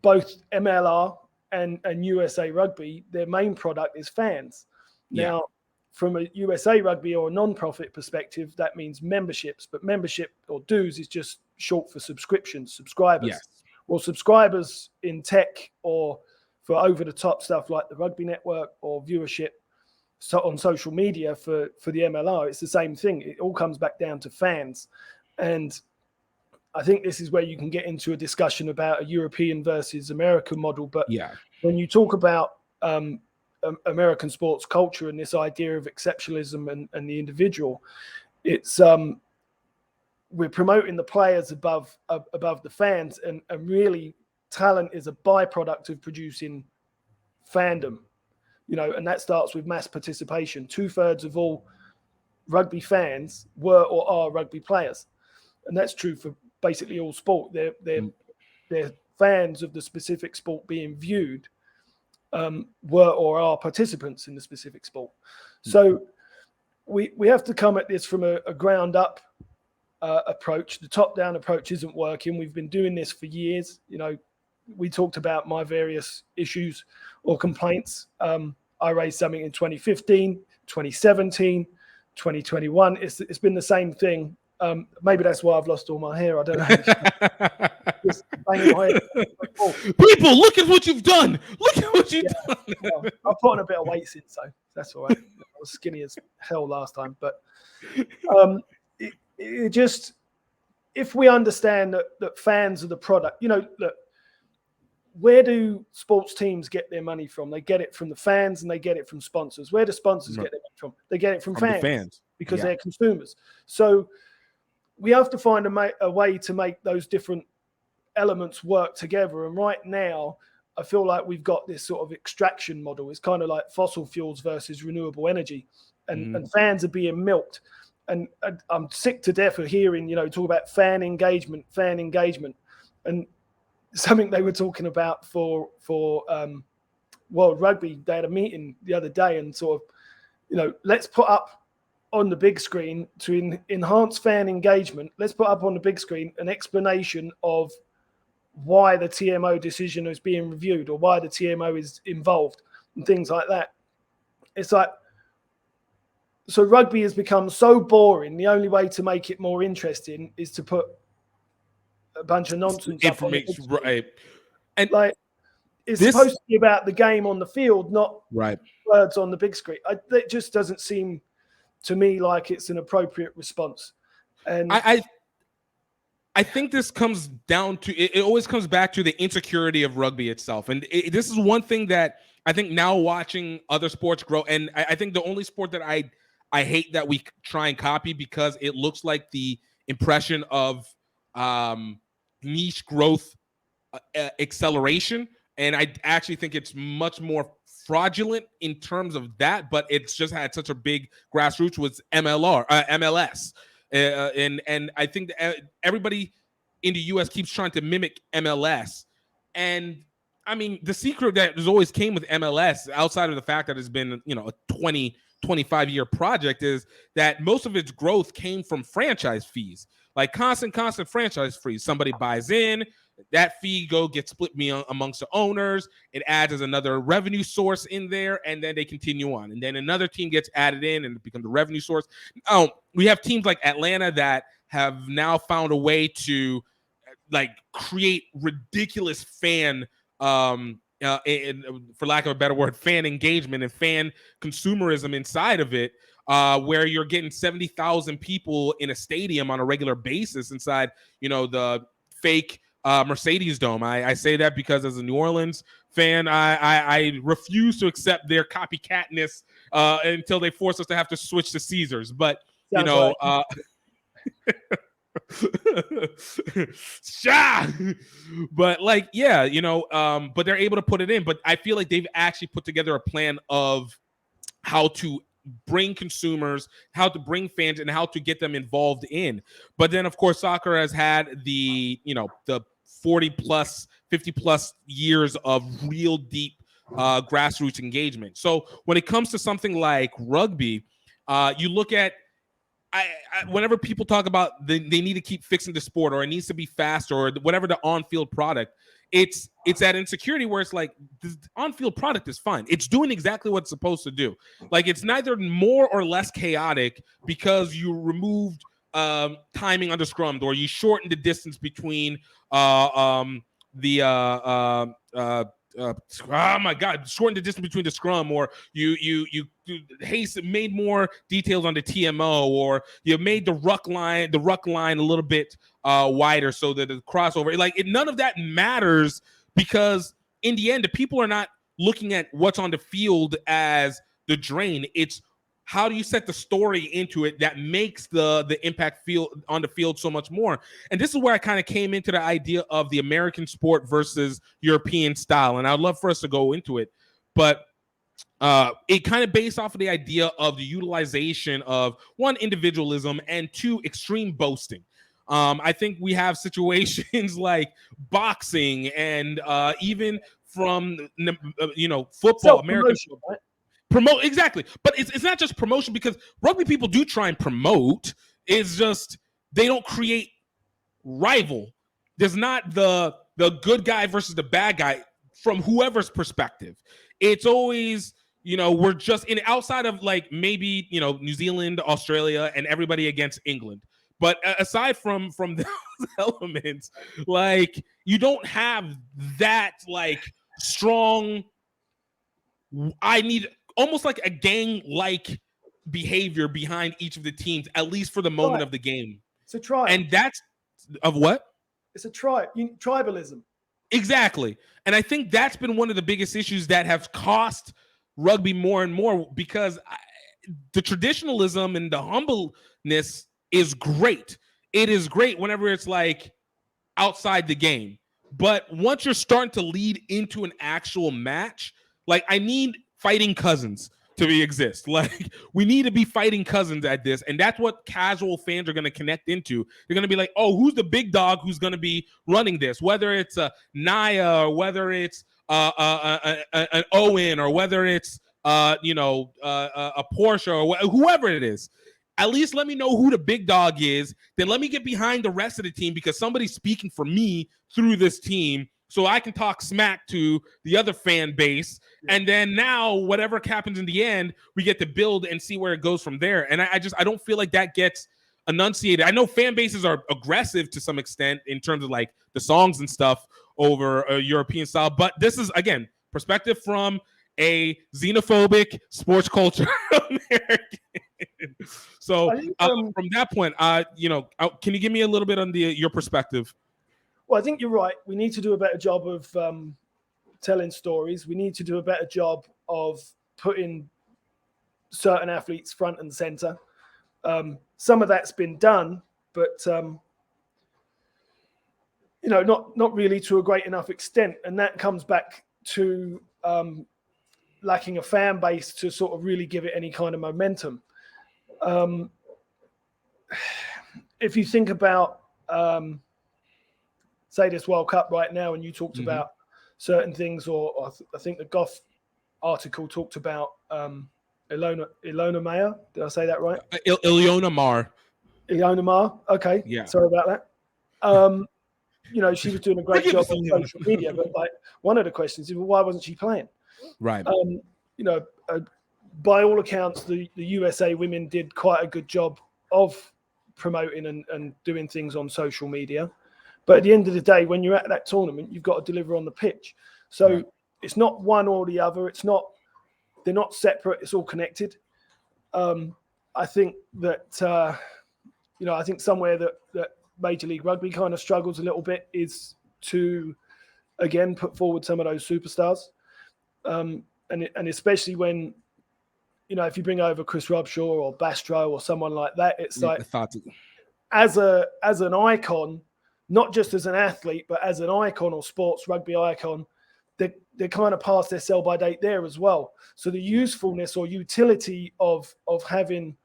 Both MLR and USA Rugby, their main product is fans. Yeah. Now, from a USA Rugby or a non-profit perspective, that means memberships, but membership or dues is just short for subscriptions, subscribers. Yes. Well, subscribers in tech or for over-the-top stuff like the Rugby Network or viewership on social media for the MLR, it's the same thing. It all comes back down to fans. And I think this is where you can get into a discussion about a European versus American model. But when you talk about American sports culture and this idea of exceptionalism and the individual, it's we're promoting the players above the fans, and really talent is a byproduct of producing fandom, and that starts with mass participation. 2/3 of all rugby fans were or are rugby players, and that's true for basically all sport. They're fans of the specific sport being viewed, were or are participants in the specific sport. So we have to come at this from a ground up approach. The top down approach isn't working. We've been doing this for years. We talked about my various issues or complaints. I raised something in 2015, 2017, 2021. It's been the same thing. Maybe that's why I've lost all my hair. I don't know. People, look at what you've done. Look at what you've done. Well, I've put on a bit of weight since, so that's all right. I was skinny as hell last time. But it just, if we understand that fans are the product, look, where do sports teams get their money from? They get it from the fans and they get it from sponsors. Where do sponsors get their money from? They get it from fans because they're consumers. So we have to find a way to make those different elements work together. And right now, I feel like we've got this sort of extraction model. It's kind of like fossil fuels versus renewable energy, and fans are being milked. And I'm sick to death of hearing, talk about fan engagement, and something they were talking about for World Rugby. They had a meeting the other day and sort of, let's put up on the big screen to enhance fan engagement. Let's put up on the big screen an explanation of why the TMO decision is being reviewed or why the TMO is involved and things like that. It's like, so rugby has become so boring. The only way to make it more interesting is to put a bunch of nonsense information, right? And like, it's supposed to be about the game on the field, not words on the big screen. It just doesn't seem to me like it's an appropriate response. And I think this comes down to, it always comes back to the insecurity of rugby itself. And this is one thing that I think now watching other sports grow, and I think the only sport that I hate that we try and copy because it looks like the impression of niche growth acceleration. And I actually think it's much more fraudulent in terms of that, but it's just had such a big grassroots with MLS. And I think that everybody in the U.S. keeps trying to mimic MLS. And I mean, the secret that has always came with MLS, outside of the fact that it's been, a 25-year project, is that most of its growth came from franchise fees, like constant franchise fees. Somebody buys in, that fee gets split amongst the owners. It adds as another revenue source in there, and then they continue on. And then another team gets added in, and it becomes a revenue source. We have teams like Atlanta that have now found a way to like create ridiculous fan and for lack of a better word, fan engagement and fan consumerism inside of it, where you're getting 70,000 people in a stadium on a regular basis inside, the fake Mercedes Dome. I say that because as a New Orleans fan, I refuse to accept their copycatness until they force us to have to switch to Caesars. But but like, but they're able to put it in. But I feel like they've actually put together a plan of how to bring consumers, how to bring fans, and how to get them involved in. But then, of course, soccer has had the 40 plus, 50 plus years of real deep grassroots engagement. So when it comes to something like rugby, you look at, whenever people talk about they need to keep fixing the sport, or it needs to be faster, or whatever the on-field product, it's that insecurity where it's like the on-field product is fine. It's doing exactly what it's supposed to do. Like, it's neither more or less chaotic because you removed timing under scrum, or you shortened the distance between shorten the distance between the scrum, or you made more details on the TMO, or you made the ruck line a little bit wider so that the crossover, none of that matters, because in the end, the people are not looking at what's on the field as the drain. It's how do you set the story into it that makes the impact feel on the field so much more. And this is where I kind of came into the idea of the American sport versus European style. And I'd love for us to go into it. But it kind of based off of the idea of the utilization of, one, individualism, and two, extreme boasting. I think we have situations like boxing and even from, football, American football. Right? Promote, exactly. But it's not just promotion, because rugby people do try and promote. It's just they don't create rival. There's not the good guy versus the bad guy from whoever's perspective. It's always, we're just in outside of like maybe, New Zealand, Australia, and everybody against England. But aside from those elements, like, you don't have that like strong, I need almost like a gang-like behavior behind each of the teams, at least for the moment of the game. It's a tribe. And that's of what? It's a tribe. Tribalism. Exactly. And I think that's been one of the biggest issues that have cost rugby more and more, because the traditionalism and the humbleness is great. It is great whenever it's like outside the game. But once you're starting to lead into an actual match, like, I need fighting cousins to exist. Like, we need to be fighting cousins at this, and that's what casual fans are going to connect into. They're going to be like, oh, who's the big dog who's going to be running this? Whether it's a Naya, or whether it's an Owen, or whether it's a Porsche, or whoever it is. At least let me know who the big dog is. Then let me get behind the rest of the team, because somebody's speaking for me through this team, so I can talk smack to the other fan base. And then now, whatever happens in the end, we get to build and see where it goes from there. And I don't feel like that gets enunciated. I know fan bases are aggressive to some extent in terms of like the songs and stuff over a European style. But this is, again, perspective from a xenophobic sports culture American. So from that point, can you give me a little bit on your perspective? Well, I think you're right. We need to do a better job of telling stories. We need to do a better job of putting certain athletes front and center. Some of that's been done, but not really to a great enough extent. And that comes back to lacking a fan base to sort of really give it any kind of momentum. If you think about say this World Cup right now, and you talked about certain things, or I think the Goff article talked about Ilona Mayer. Did I say that right? Ilona Mar. Ilona Mar. Okay. Yeah. Sorry about that. She was doing a great job on social media, but like, one of the questions is, well, why wasn't she playing? Right. By all accounts, the USA women did quite a good job of promoting and doing things on social media. But at the end of the day, when you're at that tournament, you've got to deliver on the pitch. So it's not one or the other. They're not separate. It's all connected. I think that, I think somewhere that Major League Rugby kind of struggles a little bit is to, again, put forward some of those superstars. And especially when, if you bring over Chris Robshaw or Bastro or someone like that, it's like, as an icon, not just as an athlete, but as an icon or sports rugby icon, they kind of past their sell-by date there as well. So the usefulness or utility of having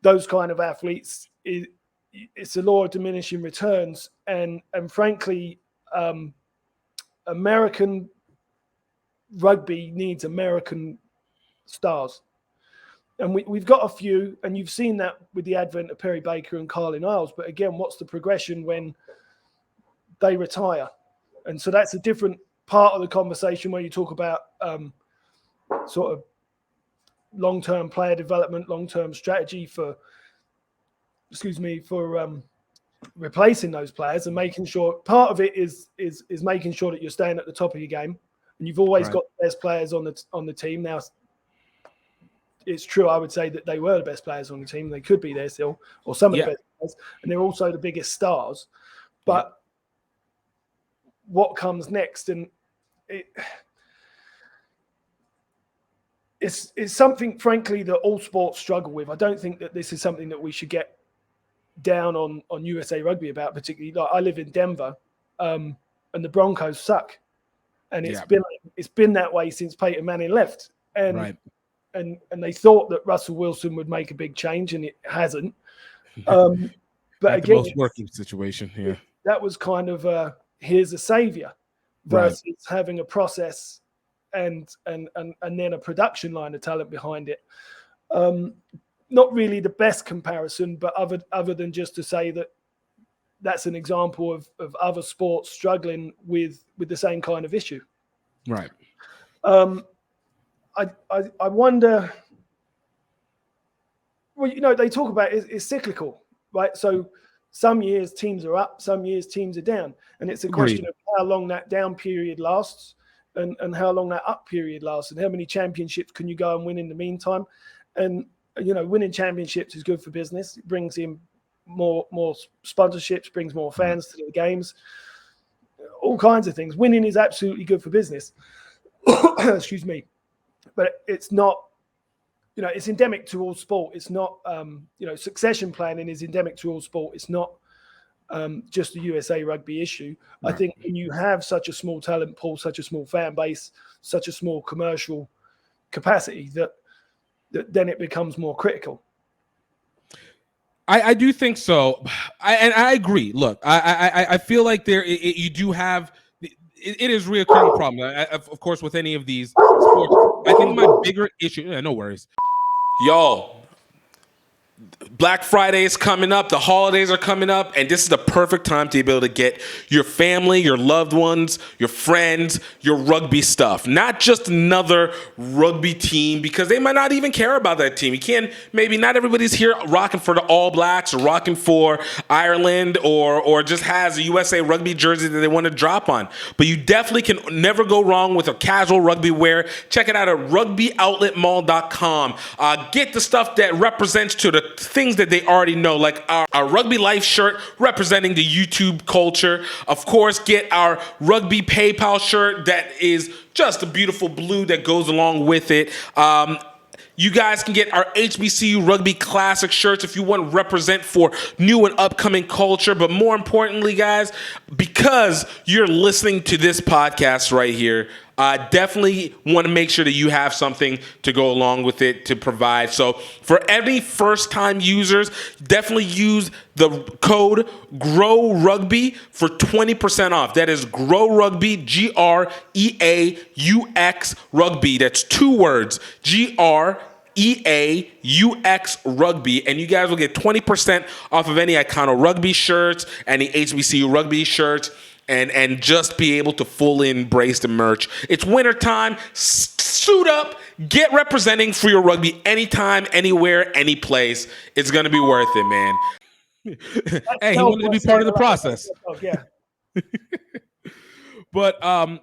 those kind of athletes, it's a law of diminishing returns. And frankly, American rugby needs American stars. And we've got a few, and you've seen that with the advent of Perry Baker and Carlin Isles. But again, what's the progression when they retire? And so that's a different part of the conversation where you talk about sort of long-term player development, long-term strategy for replacing those players and making sure part of it is making sure that you're staying at the top of your game, and you've always got the best players on the team. Now, it's true, I would say that they were the best players on the team. They could be there still, or some of the best players, and they're also the biggest stars. But what comes next? And it's something, frankly, that all sports struggle with. I don't think that this is something that we should get down on USA Rugby about, particularly. Like, I live in Denver, and the Broncos suck, and it's been that way since Peyton Manning left. And and they thought that Russell Wilson would make a big change, and it hasn't. But again, the most working situation here. That was kind of here's a savior versus having a process and then a production line of talent behind it. Not really the best comparison, but other than just to say that that's an example of other sports struggling with the same kind of issue. Right. I wonder. Well, they talk about it's cyclical, right? So some years teams are up, some years teams are down, and it's a question of how long that down period lasts, and how long that up period lasts, and how many championships can you go and win in the meantime. And winning championships is good for business. It brings in more sponsorships, brings more fans to the games, all kinds of things. Winning is absolutely good for business. Excuse me. But it's not, it's endemic to all sport. It's not, succession planning is endemic to all sport. It's not just a USA Rugby issue. Right. I think when you have such a small talent pool, such a small fan base, such a small commercial capacity, that then it becomes more critical. I do think so. I agree. Look, I feel like you do have. It is a reoccurring problem, of course, with any of these sports. I think my bigger issue, no worries. Y'all, Black Friday is coming up. The holidays are coming up. And this is the perfect time to be able to get your family, your loved ones, your friends, your rugby stuff. Not just another rugby team, because they might not even care about that team. Maybe not everybody's here rocking for the All Blacks or rocking for Ireland or just has a USA Rugby jersey that they want to drop on. But you definitely can never go wrong with a casual rugby wear. Check it out at rugbyoutletmall.com. Get the stuff that represents to the things that they already know, like our Rugby Life shirt representing the YouTube culture. Of course, get our Rugby PayPal shirt that is just a beautiful blue that goes along with it. You guys can get our HBCU Rugby Classic shirts if you want to represent for new and upcoming culture. But more importantly, guys, because you're listening to this podcast right here, definitely want to make sure that you have something to go along with it to provide. So for any first-time users, definitely use the code GROWRUGBY for 20% off. That is GROWRUGBY, GREAUX Rugby. That's 2 words, GREAUX Rugby, and you guys will get 20% off of any Icano Rugby shirts, any HBCU Rugby shirts, and just be able to fully embrace the merch. It's wintertime. Suit up. Get representing for your rugby anytime, anywhere, any place. It's going to be worth it, man. Hey, he wanted to be part of the process. Yeah. But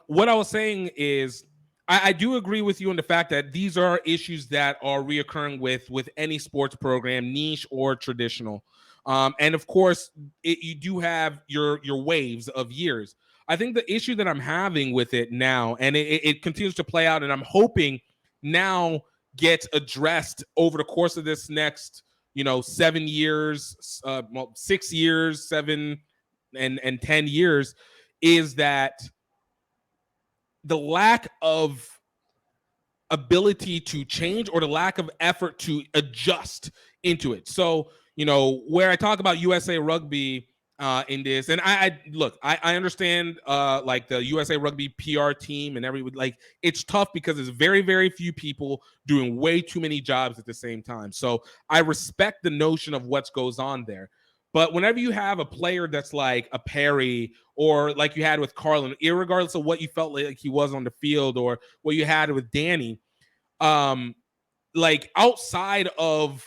what I was saying is, I do agree with you on the fact that these are issues that are reoccurring with any sports program, niche or traditional. And of course, you do have your waves of years. I think the issue that I'm having with it now, and it continues to play out, and I'm hoping now gets addressed over the course of this next, 7 years, 6 years, 7 and 10 years, is that the lack of ability to change or the lack of effort to adjust into it. So, where I talk about USA Rugby in this, and I understand like the USA Rugby PR team and it's tough because there's very, very few people doing way too many jobs at the same time. So I respect the notion of what goes on there. But whenever you have a player that's like a Perry, or like you had with Carlin, irregardless of what you felt like he was on the field, or what you had with Danny, like outside of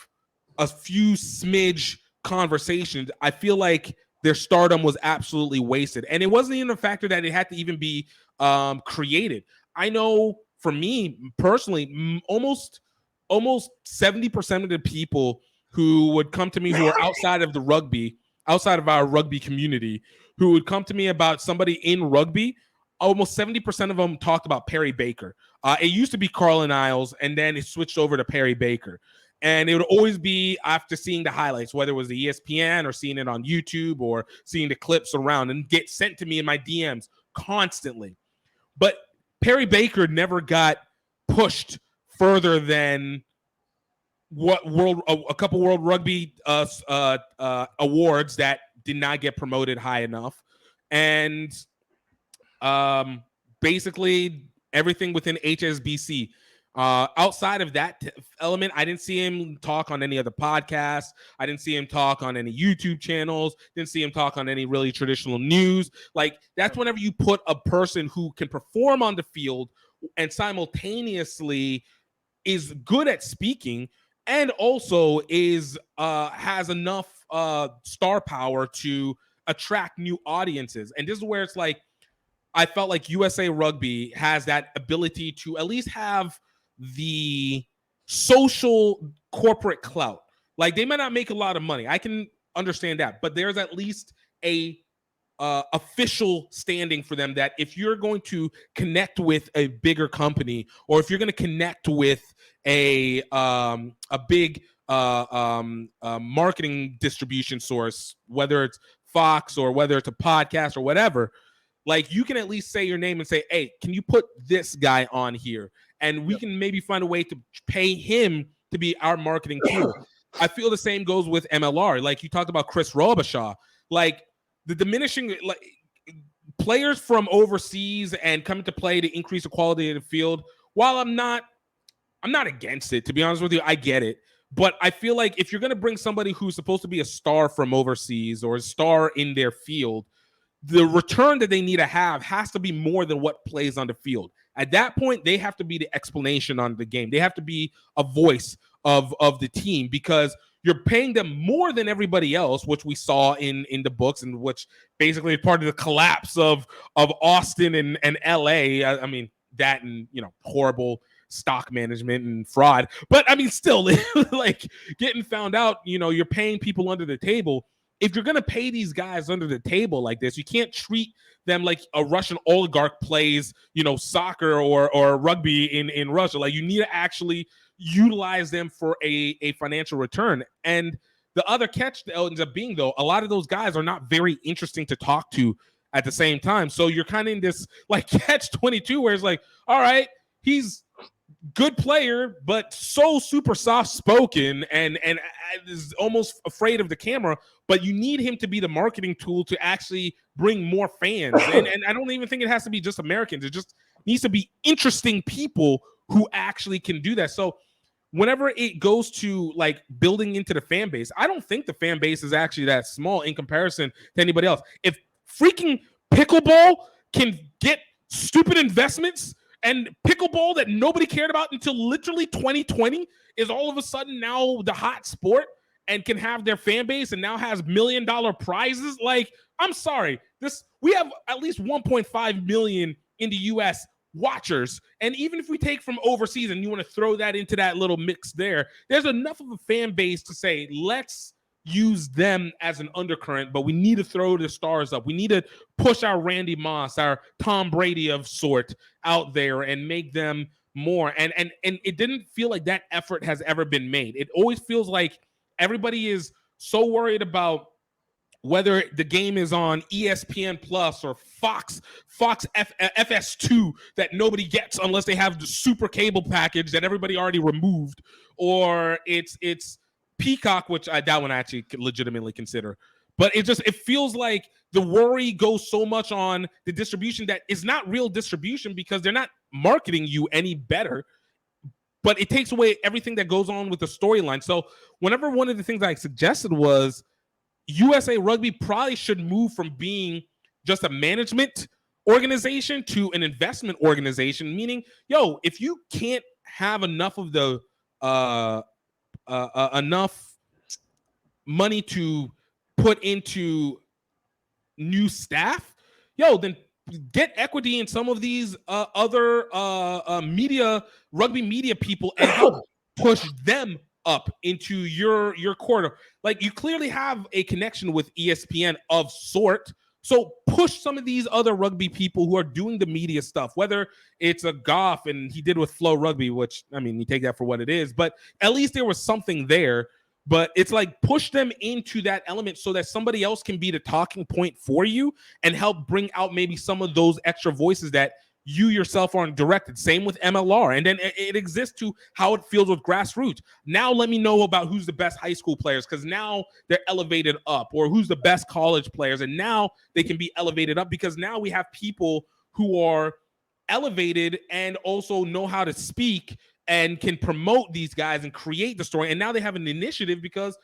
a few smidge conversations, I feel like their stardom was absolutely wasted. And it wasn't even a factor that it had to even be created. I know for me personally, almost 70% of the people who would come to me who are outside of our rugby community, who would come to me about somebody in rugby, almost 70% of them talked about Perry Baker. It used to be Carlin Isles, and then it switched over to Perry Baker. And it would always be after seeing the highlights, whether it was the ESPN or seeing it on YouTube or seeing the clips around, and get sent to me in my DMs constantly. But Perry Baker never got pushed further than a couple World Rugby awards that did not get promoted high enough, and basically everything within HSBC. Outside of that element, I didn't see him talk on any other podcasts. I didn't see him talk on any YouTube channels. Didn't see him talk on any really traditional news. Like, that's whenever you put a person who can perform on the field and simultaneously is good at speaking, and also is has enough star power to attract new audiences. And this is where it's like, I felt like USA Rugby has that ability to at least have the social corporate clout. Like, they might not make a lot of money, I can understand that, but there's at least a official standing for them, that if you're going to connect with a bigger company, or if you're going to connect with a big marketing distribution source, whether it's Fox or whether it's a podcast or whatever, like, you can at least say your name and say, hey, can you put this guy on here? And we can maybe find a way to pay him to be our marketing tool. I feel the same goes with MLR. Like, you talked about Chris Robichaud, like the diminishing, like, players from overseas and coming to play to increase the quality of the field. While I'm not against it, to be honest with you, I get it. But I feel like if you're going to bring somebody who's supposed to be a star from overseas or a star in their field, the return that they need to have has to be more than what plays on the field. At that point, they have to be the explanation on the game. They have to be a voice of the team, because you're paying them more than everybody else, which we saw in the books, and which basically is part of the collapse of Austin and LA. I mean, that and, horrible stock management and fraud. But I mean, still, like, getting found out, you're paying people under the table. If you're going to pay these guys under the table like this, you can't treat them like a Russian oligarch plays, soccer or rugby in Russia. Like, you need to actually utilize them for a financial return. And the other catch that ends up being, though, a lot of those guys are not very interesting to talk to at the same time. So you're kind of in this like catch-22 where it's like, all right, he's good player, but so super soft spoken and is almost afraid of the camera, but you need him to be the marketing tool to actually bring more fans. And I don't even think it has to be just Americans. It just needs to be interesting people who actually can do that. So whenever it goes to like building into the fan base, I don't think the fan base is actually that small in comparison to anybody else. If freaking pickleball can get stupid investments, and pickleball that nobody cared about until literally 2020 is all of a sudden now the hot sport, and can have their fan base and now has $1 million prizes. Like, I'm sorry, we have at least 1.5 million in the US watchers. And even if we take from overseas and you want to throw that into that little mix there's enough of a fan base to say, let's use them as an undercurrent, but we need to throw the stars up. We need to push our Randy Moss, our Tom Brady of sort out there and make them more. And it didn't feel like that effort has ever been made. It always feels like everybody is so worried about whether the game is on ESPN Plus or Fox FS2 that nobody gets unless they have the super cable package that everybody already removed, or it's Peacock, which that one I actually could legitimately consider. But it feels like the worry goes so much on the distribution that is not real distribution because they're not marketing you any better. But it takes away everything that goes on with the storyline. So whenever one of the things I suggested was USA Rugby probably should move from being just a management organization to an investment organization, meaning, if you can't have enough of the enough money to put into new staff, then get equity in some of these other rugby media people and help push them up into your quarter. Like, you clearly have a connection with ESPN of sort, so push some of these other rugby people who are doing the media stuff, whether it's a Goff and he did with Flow Rugby, which, I mean, you take that for what it is, but at least there was something there. But it's like, push them into that element so that somebody else can be the talking point for you and help bring out maybe some of those extra voices that you yourself aren't directed. Same with MLR. And then it exists to how it feels with grassroots. Now let me know about who's the best high school players, because now they're elevated up, or who's the best college players. And now they can be elevated up because now we have people who are elevated and also know how to speak and can promote these guys and create the story. And now they have an initiative because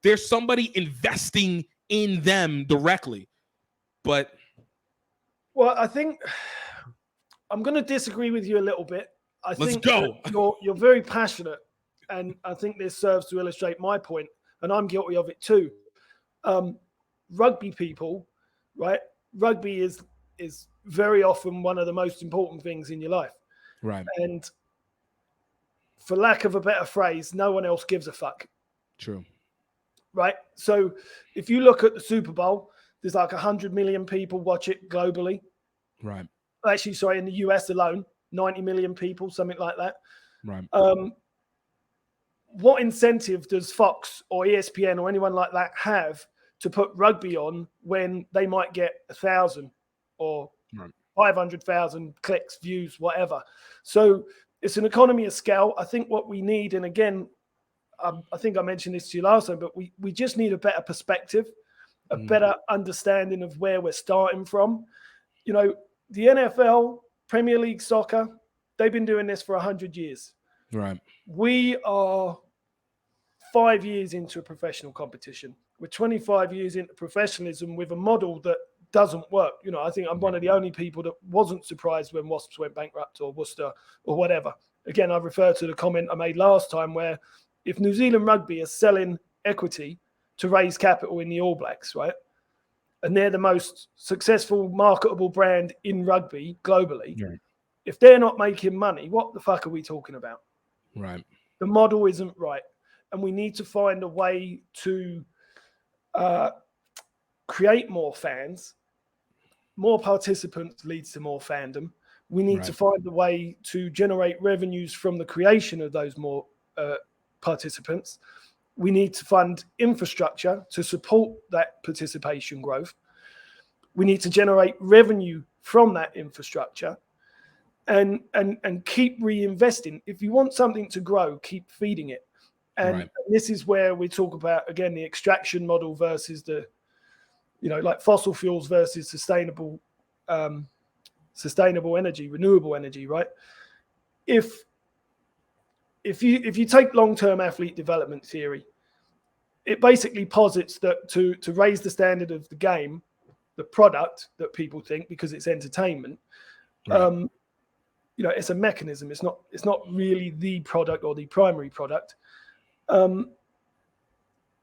there's somebody investing in them directly. But well, I think I'm going to disagree with you a little bit. Let's go. You're very passionate, and I think this serves to illustrate my point, and I'm guilty of it too. Rugby people, right? Rugby is very often one of the most important things in your life. Right. And for lack of a better phrase, no one else gives a fuck. True. Right? So if you look at the Super Bowl, there's like 100 million people watch it globally. Right. Actually, sorry, in the US alone, 90 million people, something like that. Right. What incentive does Fox or ESPN or anyone like that have to put rugby on when they might get 1,000 or 500,000 clicks, views, whatever? So it's an economy of scale. I think what we need, and again, I think I mentioned this to you last time, but we just need a better perspective, a better understanding of where we're starting from. The NFL, Premier League soccer, they've been doing this for 100 years. Right. We are 5 years into a professional competition. We're 25 years into professionalism with a model that doesn't work. I think I'm one of the only people that wasn't surprised when Wasps went bankrupt, or Worcester, or whatever. Again, I refer to the comment I made last time, where if New Zealand Rugby is selling equity to raise capital in the All Blacks, right, and they're the most successful, marketable brand in rugby globally, if they're not making money, what the fuck are we talking about? Right. The model isn't right. And we need to find a way to create more fans. More participants leads to more fandom. We need to find a way to generate revenues from the creation of those more participants. We need to fund infrastructure to support that participation growth. We need to generate revenue from that infrastructure and keep reinvesting. If you want something to grow, keep feeding it. And this is where we talk about, again, the extraction model versus the, like fossil fuels versus sustainable energy, renewable energy, right? If you take long-term athlete development theory, it basically posits that to raise the standard of the game, the product that people think, because it's entertainment, it's a mechanism. It's not really the product or the primary product.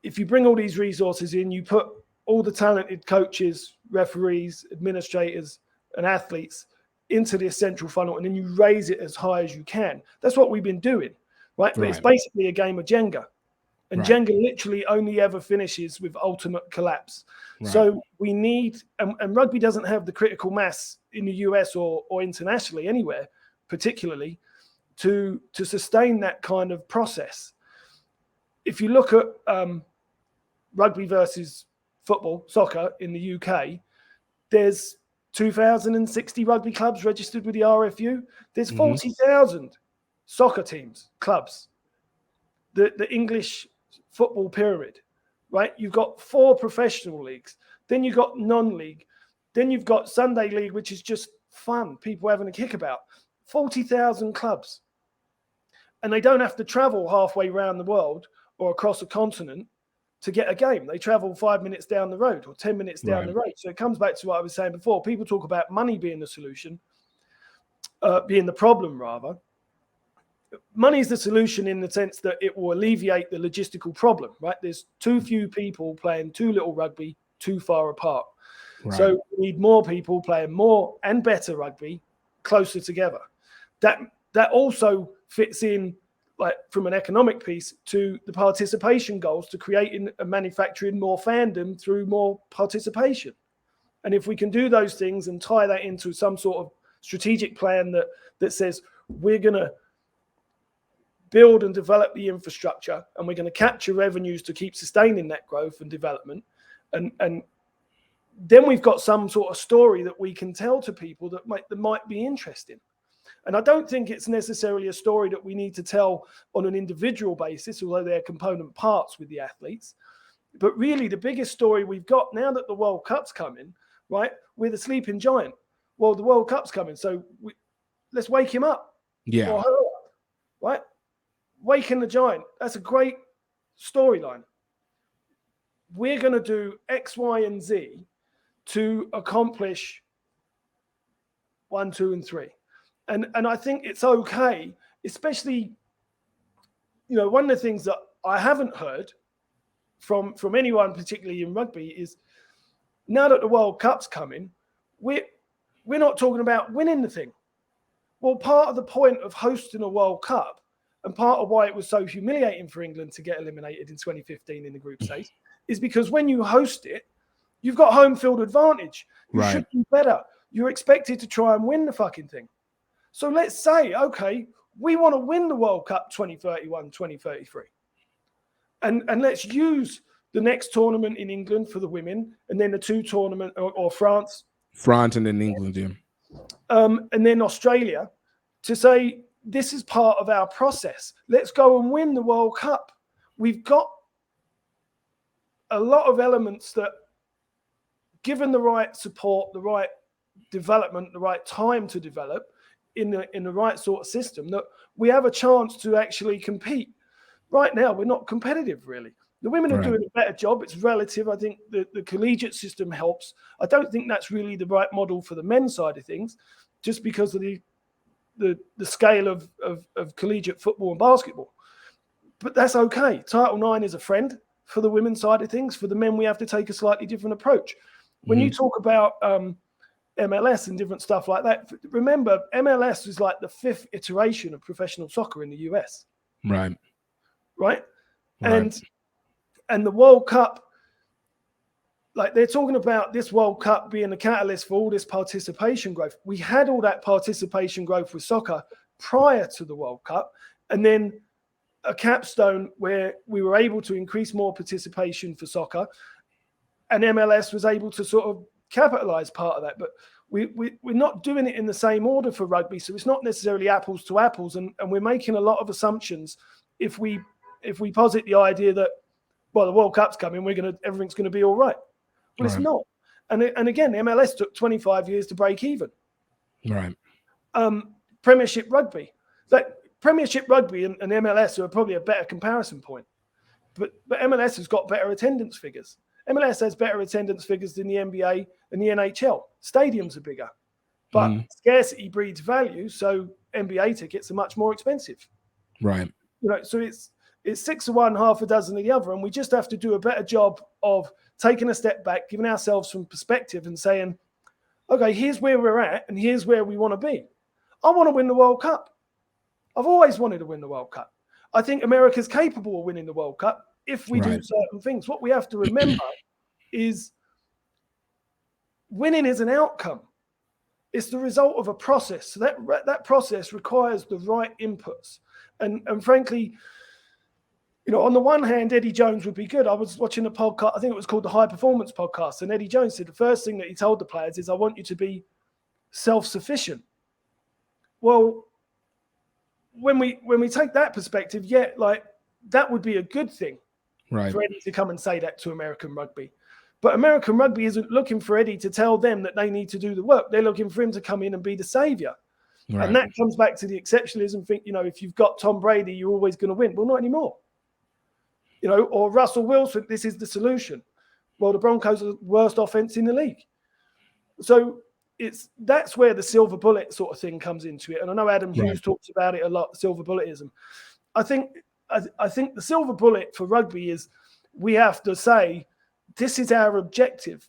if you bring all these resources in, you put all the talented coaches, referees, administrators, and athletes into this central funnel, and then you raise it as high as you can. That's what we've been doing, right? But it's basically a game of Jenga. And Jenga literally only ever finishes with ultimate collapse. So we need, and rugby doesn't have the critical mass in the US or internationally anywhere, particularly, to sustain that kind of process. If you look at rugby versus football, soccer in the UK, there's 2,060 rugby clubs registered with the RFU. There's 40,000 soccer teams, clubs. The English football pyramid, right? You've got 4 professional leagues. Then you've got non-league. Then you've got Sunday league, which is just fun, people having a kick about. 40,000 clubs. And they don't have to travel halfway around the world or across a continent to get a game. They travel 5 minutes down the road or 10 minutes down the road. So it comes back to what I was saying before. People talk about money being the solution, being the problem rather. Money is the solution in the sense that it will alleviate the logistical problem, right? There's too few people playing too little rugby too far apart. So we need more people playing more and better rugby closer together. That also fits in, like, from an economic piece to the participation goals, to creating and manufacturing more fandom through more participation. And if we can do those things and tie that into some sort of strategic plan that says we're going to build and develop the infrastructure and we're going to capture revenues to keep sustaining that growth and development, and then we've got some sort of story that we can tell to people that might be interesting. And I don't think it's necessarily a story that we need to tell on an individual basis, although they're component parts with the athletes. But really, the biggest story we've got now that the World Cup's coming, right? We're the sleeping giant. Well, the World Cup's coming, so let's wake him up. Yeah. Or her up, right? Waking the giant. That's a great storyline. We're going to do X, Y, and Z to accomplish 1, 2, and 3. And I think it's okay, especially, one of the things that I haven't heard from anyone, particularly in rugby, is now that the World Cup's coming, we're not talking about winning the thing. Well, part of the point of hosting a World Cup and part of why it was so humiliating for England to get eliminated in 2015 in the group stage is because when you host it, you've got home field advantage. You should do better. You're expected to try and win the fucking thing. So let's say, okay, we want to win the World Cup 2031, 2033. And let's use the next tournament in England for the women, and then the 2 tournament or France. France and then England, yeah. And then Australia, to say this is part of our process. Let's go and win the World Cup. We've got a lot of elements that, given the right support, the right development, the right time to develop, in the right sort of system, that we have a chance to actually compete. Right now, we're not competitive, really. The women are doing a better job. It's relative. I think the collegiate system helps. I don't think that's really the right model for the men's side of things, just because of the scale of collegiate football and basketball. But that's okay. Title IX is a friend for the women's side of things. For the men, we have to take a slightly different approach. When you talk about MLS and different stuff like that, remember, MLS is like the 5th iteration of professional soccer in the US. Right. And the World Cup, like, they're talking about this World Cup being a catalyst for all this participation growth. We had all that participation growth with soccer prior to the World Cup, and then a capstone where we were able to increase more participation for soccer, and MLS was able to sort of capitalize part of that. But we're not doing it in the same order for rugby, so it's not necessarily apples to apples, and we're making a lot of assumptions if we posit the idea that, well, the World Cup's coming, everything's going to be all right. Well, it's not. And again, MLS took 25 years to break even. Right. Premiership rugby. Premiership rugby and MLS are probably a better comparison point. But MLS has got better attendance figures. MLS has better attendance figures than the NBA and the NHL. Stadiums are bigger. But scarcity breeds value, so NBA tickets are much more expensive. Right. So It's 6 of one, half a dozen of the other. And we just have to do a better job of taking a step back, giving ourselves some perspective and saying, okay, here's where we're at and here's where we want to be. I want to win the World Cup. I've always wanted to win the World Cup. I think America's capable of winning the World Cup if we do certain things. What we have to remember is winning is an outcome. It's the result of a process. So that process requires the right inputs. And frankly, you know, on the one hand, Eddie Jones would be good. I was watching a podcast, I think it was called the High Performance Podcast, and Eddie Jones said the first thing that he told the players is, I want you to be self-sufficient. Well, when we take that perspective, like that would be a good thing for Eddie to come and say that to American rugby. But American rugby isn't looking for Eddie to tell them that they need to do the work. They're looking for him to come in and be the savior. Right. And that comes back to the exceptionalism thing. You know, if you've got Tom Brady, you're always going to win. Well, not anymore. You know, or Russell Wilson, this is the solution. Well, the Broncos are the worst offense in the league. So that's where the silver bullet sort of thing comes into it. And I know Adam Hughes talks about it a lot, silver bulletism. I think the silver bullet for rugby is we have to say, this is our objective.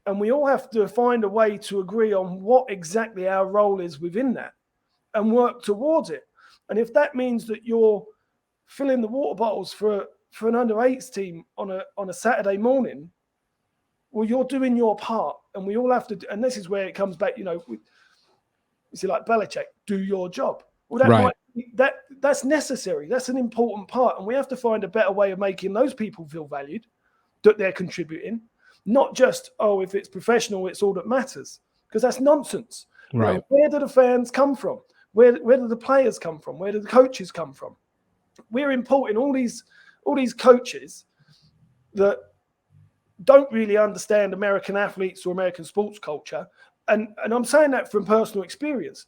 And we all have to find a way to agree on what exactly our role is within that and work towards it. And if that means that you're filling the water bottles for an under-8s team on a Saturday morning, well, you're doing your part. And we all have to, and this is where it comes back, you know, you see, like Belichick, do your job. Well, that's necessary. That's an important part. And we have to find a better way of making those people feel valued, that they're contributing, not just, oh, if it's professional, it's all that matters, because that's nonsense. Right. You know, where do the fans come from? Where do the players come from? Where do the coaches come from? We're importing all these coaches that don't really understand American athletes or American sports culture. And I'm saying that from personal experience.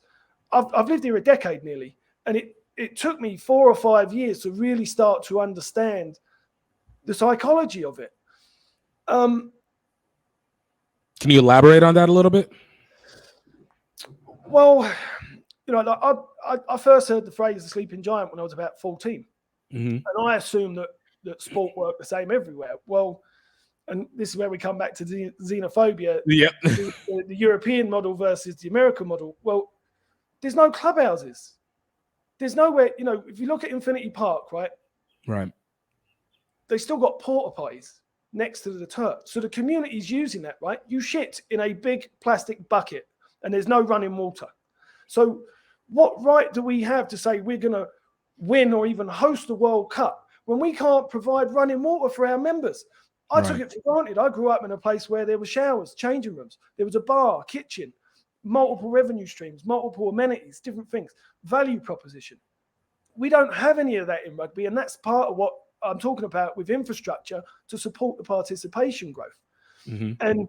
I've lived here a decade nearly, and it took me 4 or 5 years to really start to understand the psychology of it. Can you elaborate on that a little bit? Well, you know, I first heard the phrase "the sleeping giant" when I was about 14, and I assumed that sport worked the same everywhere. Well, and this is where we come back to xenophobia. Yep. the European model versus the American model. Well, there's no clubhouses. There's nowhere. You know, if you look at Infinity Park, right? They still got porta potties next to the turf. So the community's using that, right? You shit in a big plastic bucket and there's no running water. So what right do we have to say we're going to win or even host the World Cup when we can't provide running water for our members? I took it for granted. I grew up in a place where there were showers, changing rooms. There was a bar, kitchen, multiple revenue streams, multiple amenities, different things, value proposition. We don't have any of that in rugby, and that's part of what I'm talking about with infrastructure to support the participation growth. And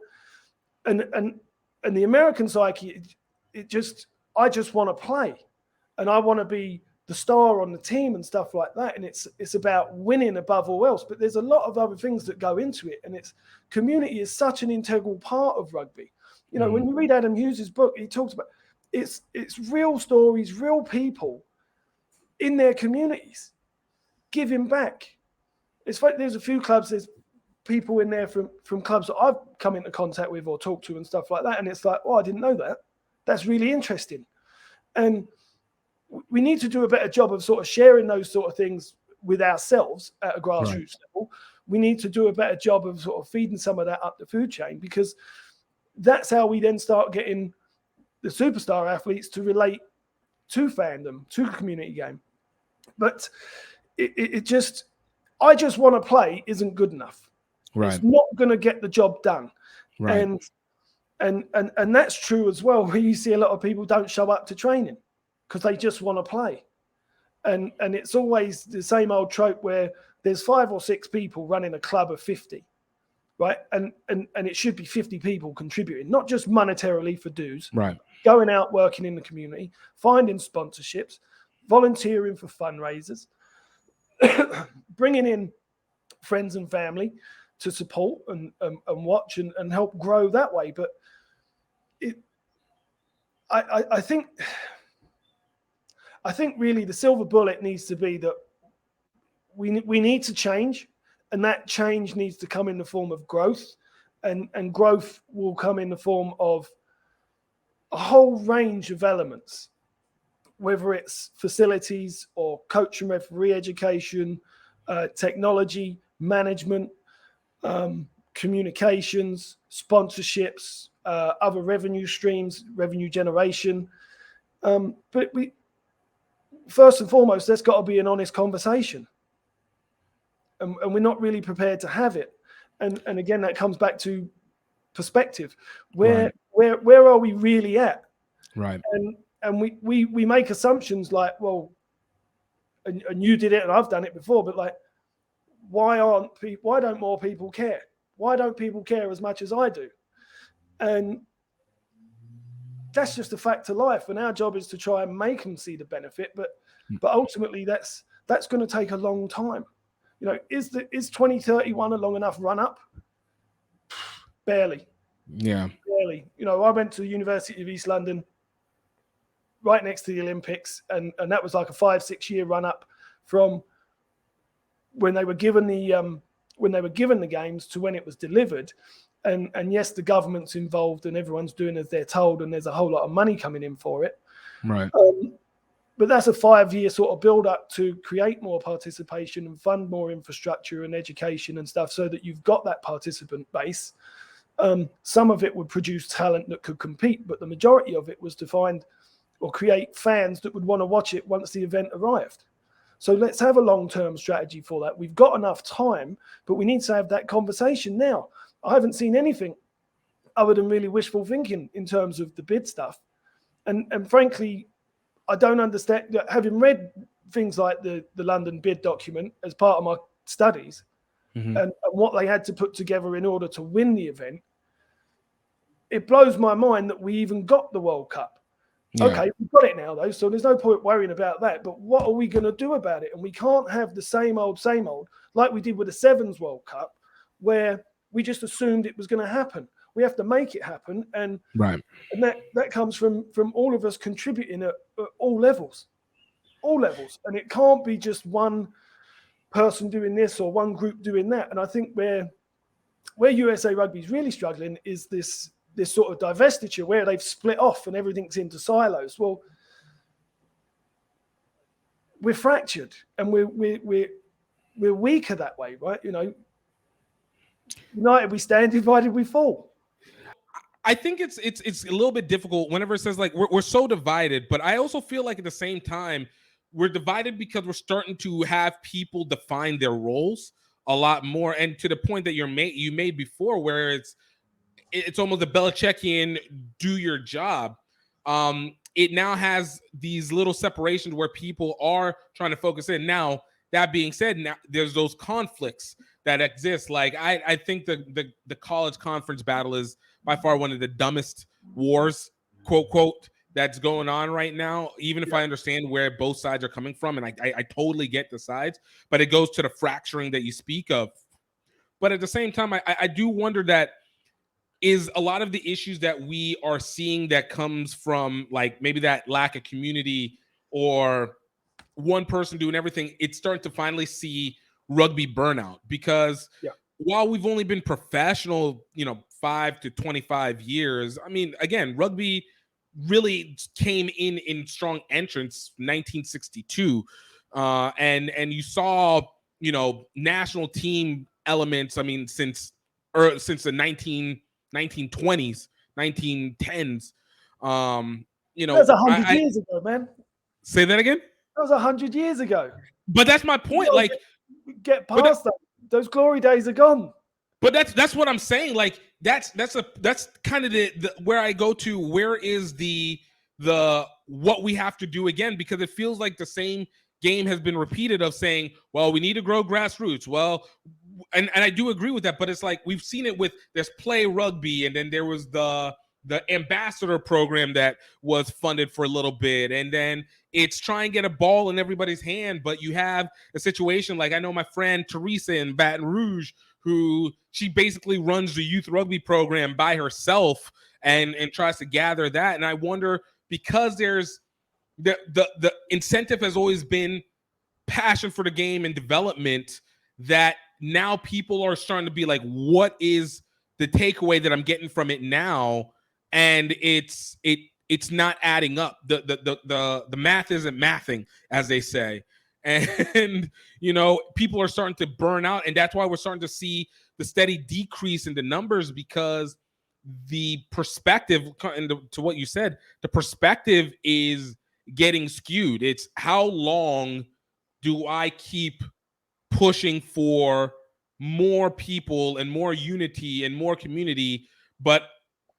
the American psyche, I just want to play, and I want to be the star on the team and stuff like that. And it's about winning above all else. But there's a lot of other things that go into it, and community is such an integral part of rugby. You know, when you read Adam Hughes' book, he talks about it's real stories, real people in their communities giving back. It's like there's a few clubs, there's people in there from clubs that I've come into contact with or talked to and stuff like that. And it's like, oh, I didn't know that. That's really interesting. And we need to do a better job of sort of sharing those sort of things with ourselves at a grassroots level. We need to do a better job of sort of feeding some of that up the food chain, because that's how we then start getting the superstar athletes to relate to fandom, to the community game. But I just want to play isn't good enough. Right. It's not going to get the job done. Right. And that's true as well, where you see a lot of people don't show up to training because they just want to play. And it's always the same old trope where there's 5 or 6 people running a club of 50, right? And it should be 50 people contributing, not just monetarily for dues, right? Going out, working in the community, finding sponsorships, volunteering for fundraisers, bringing in friends and family to support and watch and help grow that way. But I think really the silver bullet needs to be that we need to change, and that change needs to come in the form of growth, and growth will come in the form of a whole range of elements, whether it's facilities or coach and referee education, technology, management, communications, sponsorships, other revenue streams, revenue generation. But first and foremost, there's got to be an honest conversation. And we're not really prepared to have it. And again, that comes back to perspective. Where are we really at? Right. And we make assumptions like, well, and you did it and I've done it before, but like, why don't more people care? Why don't people care as much as I do? And that's just a fact of life. And our job is to try and make them see the benefit. But ultimately, that's going to take a long time. You know, is 2031 a long enough run up? Barely. Yeah. Barely. You know, I went to the University of East London, right next to the Olympics, and that was like a 5-6 year run up from when they were given the games to when it was delivered. And yes, the government's involved and everyone's doing as they're told, and there's a whole lot of money coming in for it. Right. But that's a 5-year sort of build up to create more participation and fund more infrastructure and education and stuff, so that you've got that participant base. Some of it would produce talent that could compete, but the majority of it was to find or create fans that would want to watch it once the event arrived. So let's have a long-term strategy for that. We've got enough time, but we need to have that conversation now. I haven't seen anything other than really wishful thinking in terms of the bid stuff. And frankly, I don't understand, having read things like the London bid document as part of my studies, and what they had to put together in order to win the event, it blows my mind that we even got the World Cup. Yeah. Okay, we've got it now, though, so there's no point worrying about that. But what are we going to do about it? And we can't have the same old, like we did with the Sevens World Cup, where we just assumed it was going to happen. We have to make it happen, and that comes from all of us contributing at all levels, and it can't be just one person doing this or one group doing that. And I think where USA Rugby is really struggling is this sort of divestiture where they've split off and everything's into silos. Well, we're fractured and we're weaker that way, right? You know, united we stand, divided we fall. I think it's a little bit difficult whenever it says like we're so divided, but I also feel like at the same time we're divided because we're starting to have people define their roles a lot more, and to the point that you made before, where it's almost a Belichickian do your job. It now has these little separations where people are trying to focus in. Now, that being said, now there's those conflicts that exist. Like I think the college conference battle is by far one of the dumbest wars, quote, that's going on right now, even if I understand where both sides are coming from. And I totally get the sides, but it goes to the fracturing that you speak of. But at the same time, I do wonder that is a lot of the issues that we are seeing that comes from like maybe that lack of community or one person doing everything. It's starting to finally see rugby burnout, because while we've only been professional, 5 to 25 years, I mean, again, rugby really came in strong entrance 1962, and you saw national team elements. I mean, since the 1920s, 1910s. That was 100 years ago, man. Say that again. That was 100 years ago. But that's my point. Like, get past that. Those glory days are gone. But that's what I'm saying. Like that's kind of the where I go to. Where is the what we have to do again? Because it feels like the same game has been repeated of saying, well, we need to grow grassroots. Well, and I do agree with that. But it's like we've seen it with there's play rugby, and then there was the ambassador program that was funded for a little bit, and then it's try and get a ball in everybody's hand. But you have a situation like I know my friend Teresa in Baton Rouge, who she basically runs the youth rugby program by herself and tries to gather that. And I wonder, because there's the incentive has always been passion for the game and development that now people are starting to be like, what is the takeaway that I'm getting from it now? And it's not adding up. The math isn't mathing, as they say. And, people are starting to burn out. And that's why we're starting to see the steady decrease in the numbers, because the perspective, and to what you said, the perspective is getting skewed. It's how long do I keep pushing for more people and more unity and more community, but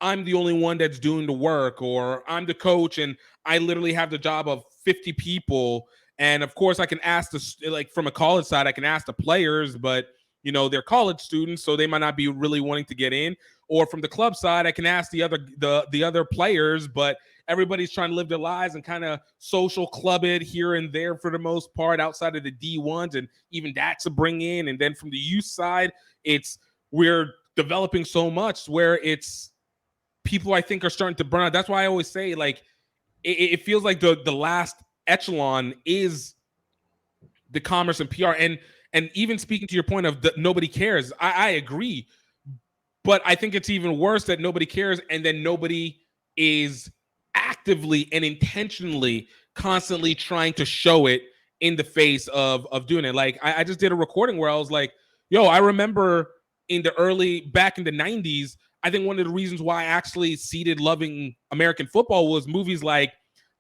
I'm the only one that's doing the work, or I'm the coach and I literally have the job of 50 people. And of course I can ask from a college side, I can ask the players, but they're college students, so they might not be really wanting to get in. Or from the club side, I can ask the other players, but everybody's trying to live their lives and kind of social club it here and there for the most part, outside of the D1s, and even that's a bring in. And then from the youth side, we're developing so much where it's people I think are starting to burn out. That's why I always say, like, it feels like the last echelon is the commerce and PR. And even speaking to your point of nobody cares, I agree. But I think it's even worse that nobody cares, and then nobody is actively and intentionally constantly trying to show it in the face of doing it. Like, I just did a recording where I was like, yo, I remember back in the 90s, I think one of the reasons why I actually seeded loving American football was movies like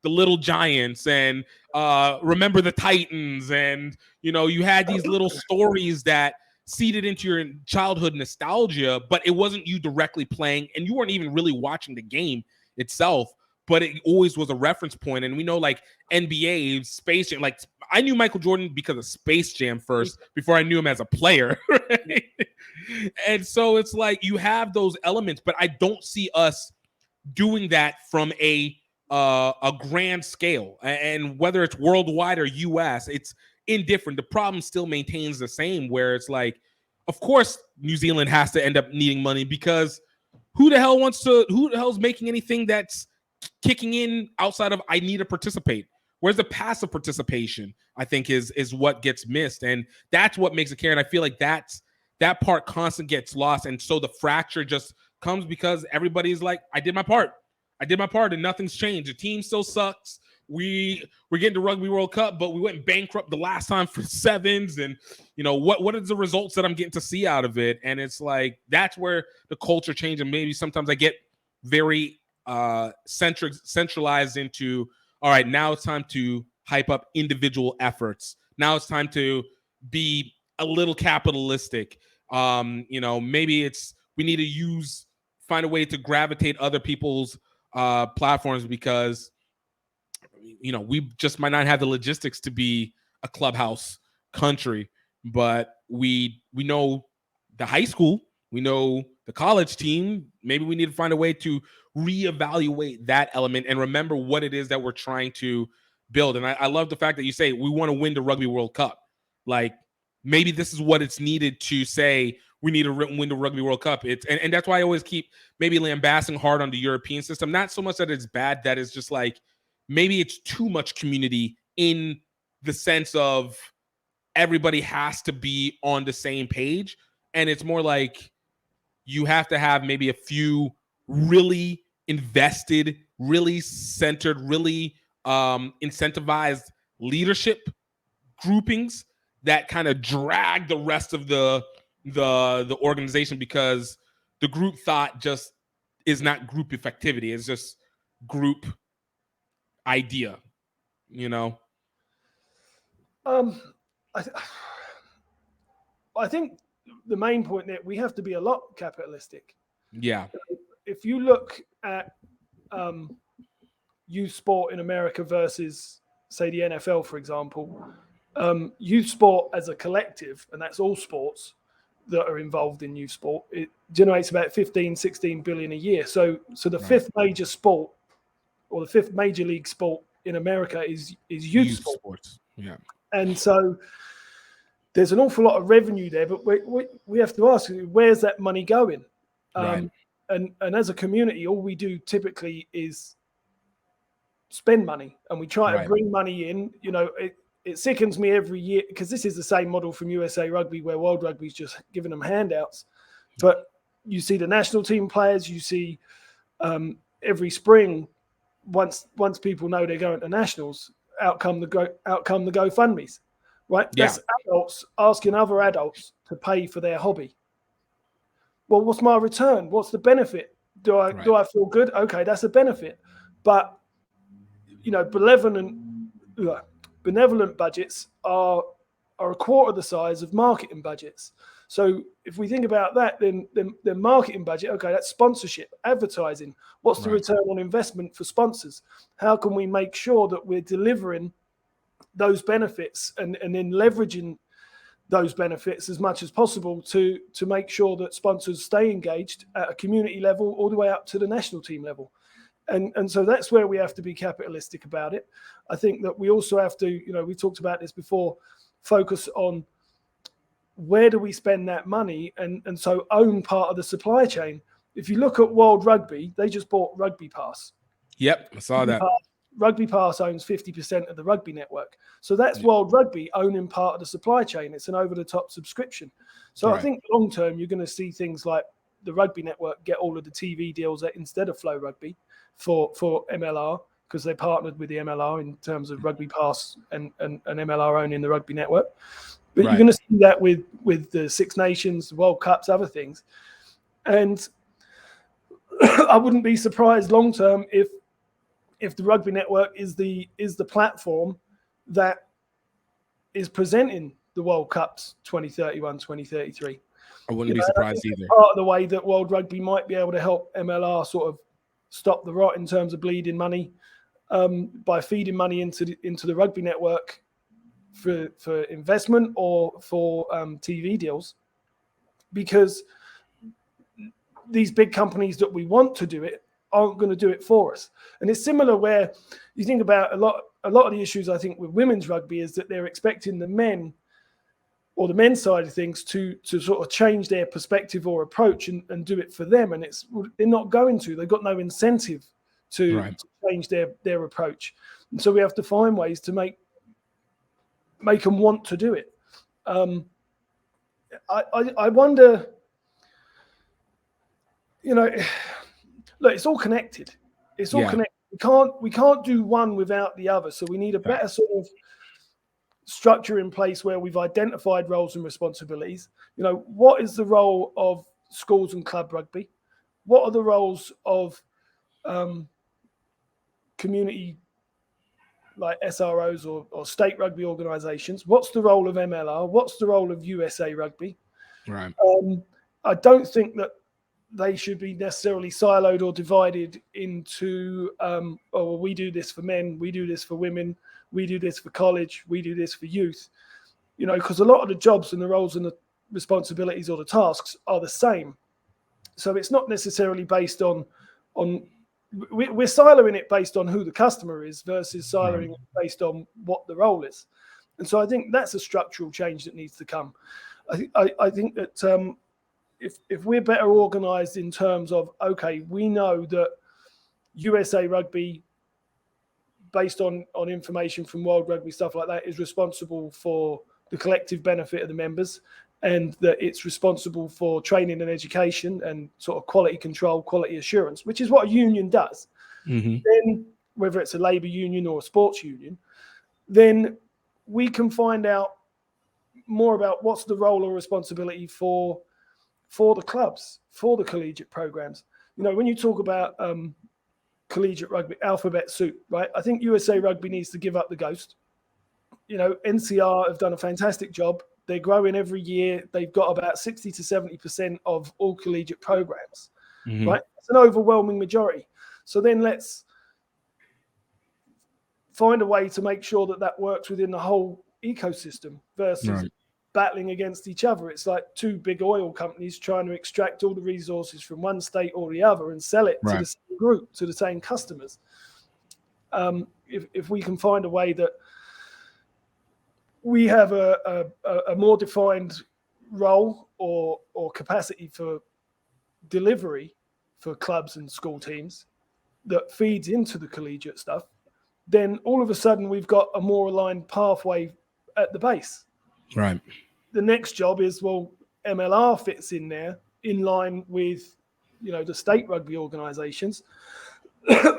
The Little Giants and Remember the Titans. And, you had these little stories that seeded into your childhood nostalgia, but it wasn't you directly playing, and you weren't even really watching the game itself, but it always was a reference point. And we know, like, NBA, Space Jam, like, I knew Michael Jordan because of Space Jam first before I knew him as a player, right? And so it's like you have those elements, but I don't see us doing that from a grand scale. And whether it's worldwide or US, it's indifferent. The problem still maintains the same, where it's like, of course New Zealand has to end up needing money, because who the hell's making anything that's kicking in outside of I need to participate? Where's the passive participation, I think is what gets missed. And that's what makes it care. And I feel like that part constantly gets lost. And so the fracture just comes because everybody's like, I did my part and nothing's changed. The team still sucks. We're getting to Rugby World Cup, but we went bankrupt the last time for sevens. And what are the results that I'm getting to see out of it? And it's like, that's where the culture change. And maybe sometimes I get very centralized into, all right, now it's time to hype up individual efforts. Now it's time to be a little capitalistic. Maybe we need to find a way to gravitate other people's platforms, because we just might not have the logistics to be a clubhouse country. But we know the high school, we know the college team. Maybe we need to find a way to reevaluate that element and remember what it is that we're trying to build. And I love the fact that you say we want to win the Rugby World Cup. Like, maybe this is what it's needed to say we need to win the Rugby World Cup. And that's why I always keep maybe lambasting hard on the European system. Not so much that it's bad, that it's just like, maybe it's too much community in the sense of everybody has to be on the same page. And it's more like you have to have maybe a few really invested, really centered, really incentivized leadership groupings that kind of drag the rest of the organization, because the group thought just is not group effectivity. It's just group idea, I think the main point that we have to be a lot capitalistic. Yeah. If you look at youth sport in America versus, say, the NFL, for example, youth sport as a collective, and that's all sports that are involved in youth sport, it generates about 15-16 billion a year. So the fifth major sport, or the fifth major league sport in America is youth sports. Yeah. And so there's an awful lot of revenue there, but we have to ask, where's that money going? Right. And as a community, all we do typically is spend money, and we try to bring money in. it sickens me every year because this is the same model from USA Rugby where World Rugby's just giving them handouts. But you see the national team players, you see every spring, once people know they're going to nationals, out come the GoFundMes, right? Yeah. That's adults asking other adults to pay for their hobby. Well, what's my return? What's the benefit? Do I feel good? Okay, that's a benefit. But benevolent budgets are a quarter the size of marketing budgets. So if we think about that, then marketing budget, okay, that's sponsorship, advertising. What's the return on investment for sponsors? How can we make sure that we're delivering those benefits and then leveraging those benefits as much as possible to make sure that sponsors stay engaged at a community level all the way up to the national team level? And so that's where we have to be capitalistic about it. I think that we also have to, we talked about this before, focus on where do we spend that money and so own part of the supply chain. If you look at World Rugby, they just bought Rugby Pass. Yep, I saw that. Rugby Pass owns 50% of the Rugby network. So that's World Rugby owning part of the supply chain. It's an over-the-top subscription. So I think long term, you're going to see things like the Rugby network get all of the TV deals instead of Flow Rugby for MLR, because they partnered with the MLR in terms of Rugby Pass and MLR owning the Rugby network. But you're going to see that with the Six Nations, the World Cups, other things. And I wouldn't be surprised long term if the Rugby network is the platform that is presenting the World Cups 2031, 2033. I wouldn't be surprised either. Part of the way that World Rugby might be able to help MLR sort of stop the rot in terms of bleeding money by feeding money into the Rugby network for investment or for TV deals, because these big companies that we want to do it aren't going to do it for us. And it's similar where you think about a lot of the issues I think with women's rugby is that they're expecting the men or the men's side of things to sort of change their perspective or approach and do it for them. And they're not going to. They've got no incentive to change their approach. And so we have to find ways to make them want to do it. I wonder, look, it's all connected. It's all connected. We can't do one without the other. So we need a better sort of structure in place where we've identified roles and responsibilities. What is the role of schools and club rugby? What are the roles of community like SROs or state rugby organisations? What's the role of MLR? What's the role of USA Rugby? Right. I don't think that they should be necessarily siloed or divided into, we do this for men, we do this for women, we do this for college, we do this for youth. Because a lot of the jobs and the roles and the responsibilities or the tasks are the same. So it's not necessarily based on we're siloing it based on who the customer is versus siloing it based on what the role is. And so I think that's a structural change that needs to come. I think that if we're better organized in terms of, okay, we know that USA Rugby, based on information from World Rugby, stuff like that, is responsible for the collective benefit of the members, and that it's responsible for training and education and sort of quality control, quality assurance, which is what a union does. Mm-hmm. Then, whether it's a labour union or a sports union, then we can find out more about what's the role or responsibility for the clubs, for the collegiate programs. When you talk about collegiate rugby, alphabet soup, right? I think USA Rugby needs to give up the ghost. NCR have done a fantastic job. They're growing every year. They've got about 60 to 70% of all collegiate programs, right? It's an overwhelming majority. So then let's find a way to make sure that works within the whole ecosystem versus battling against each other. It's like two big oil companies trying to extract all the resources from one state or the other and sell it to the same group, to the same customers. If we can find a way that we have a more defined role or capacity for delivery for clubs and school teams that feeds into the collegiate stuff, then all of a sudden we've got a more aligned pathway at the base. Right. The next job is, well, MLR fits in there in line with, the state rugby organisations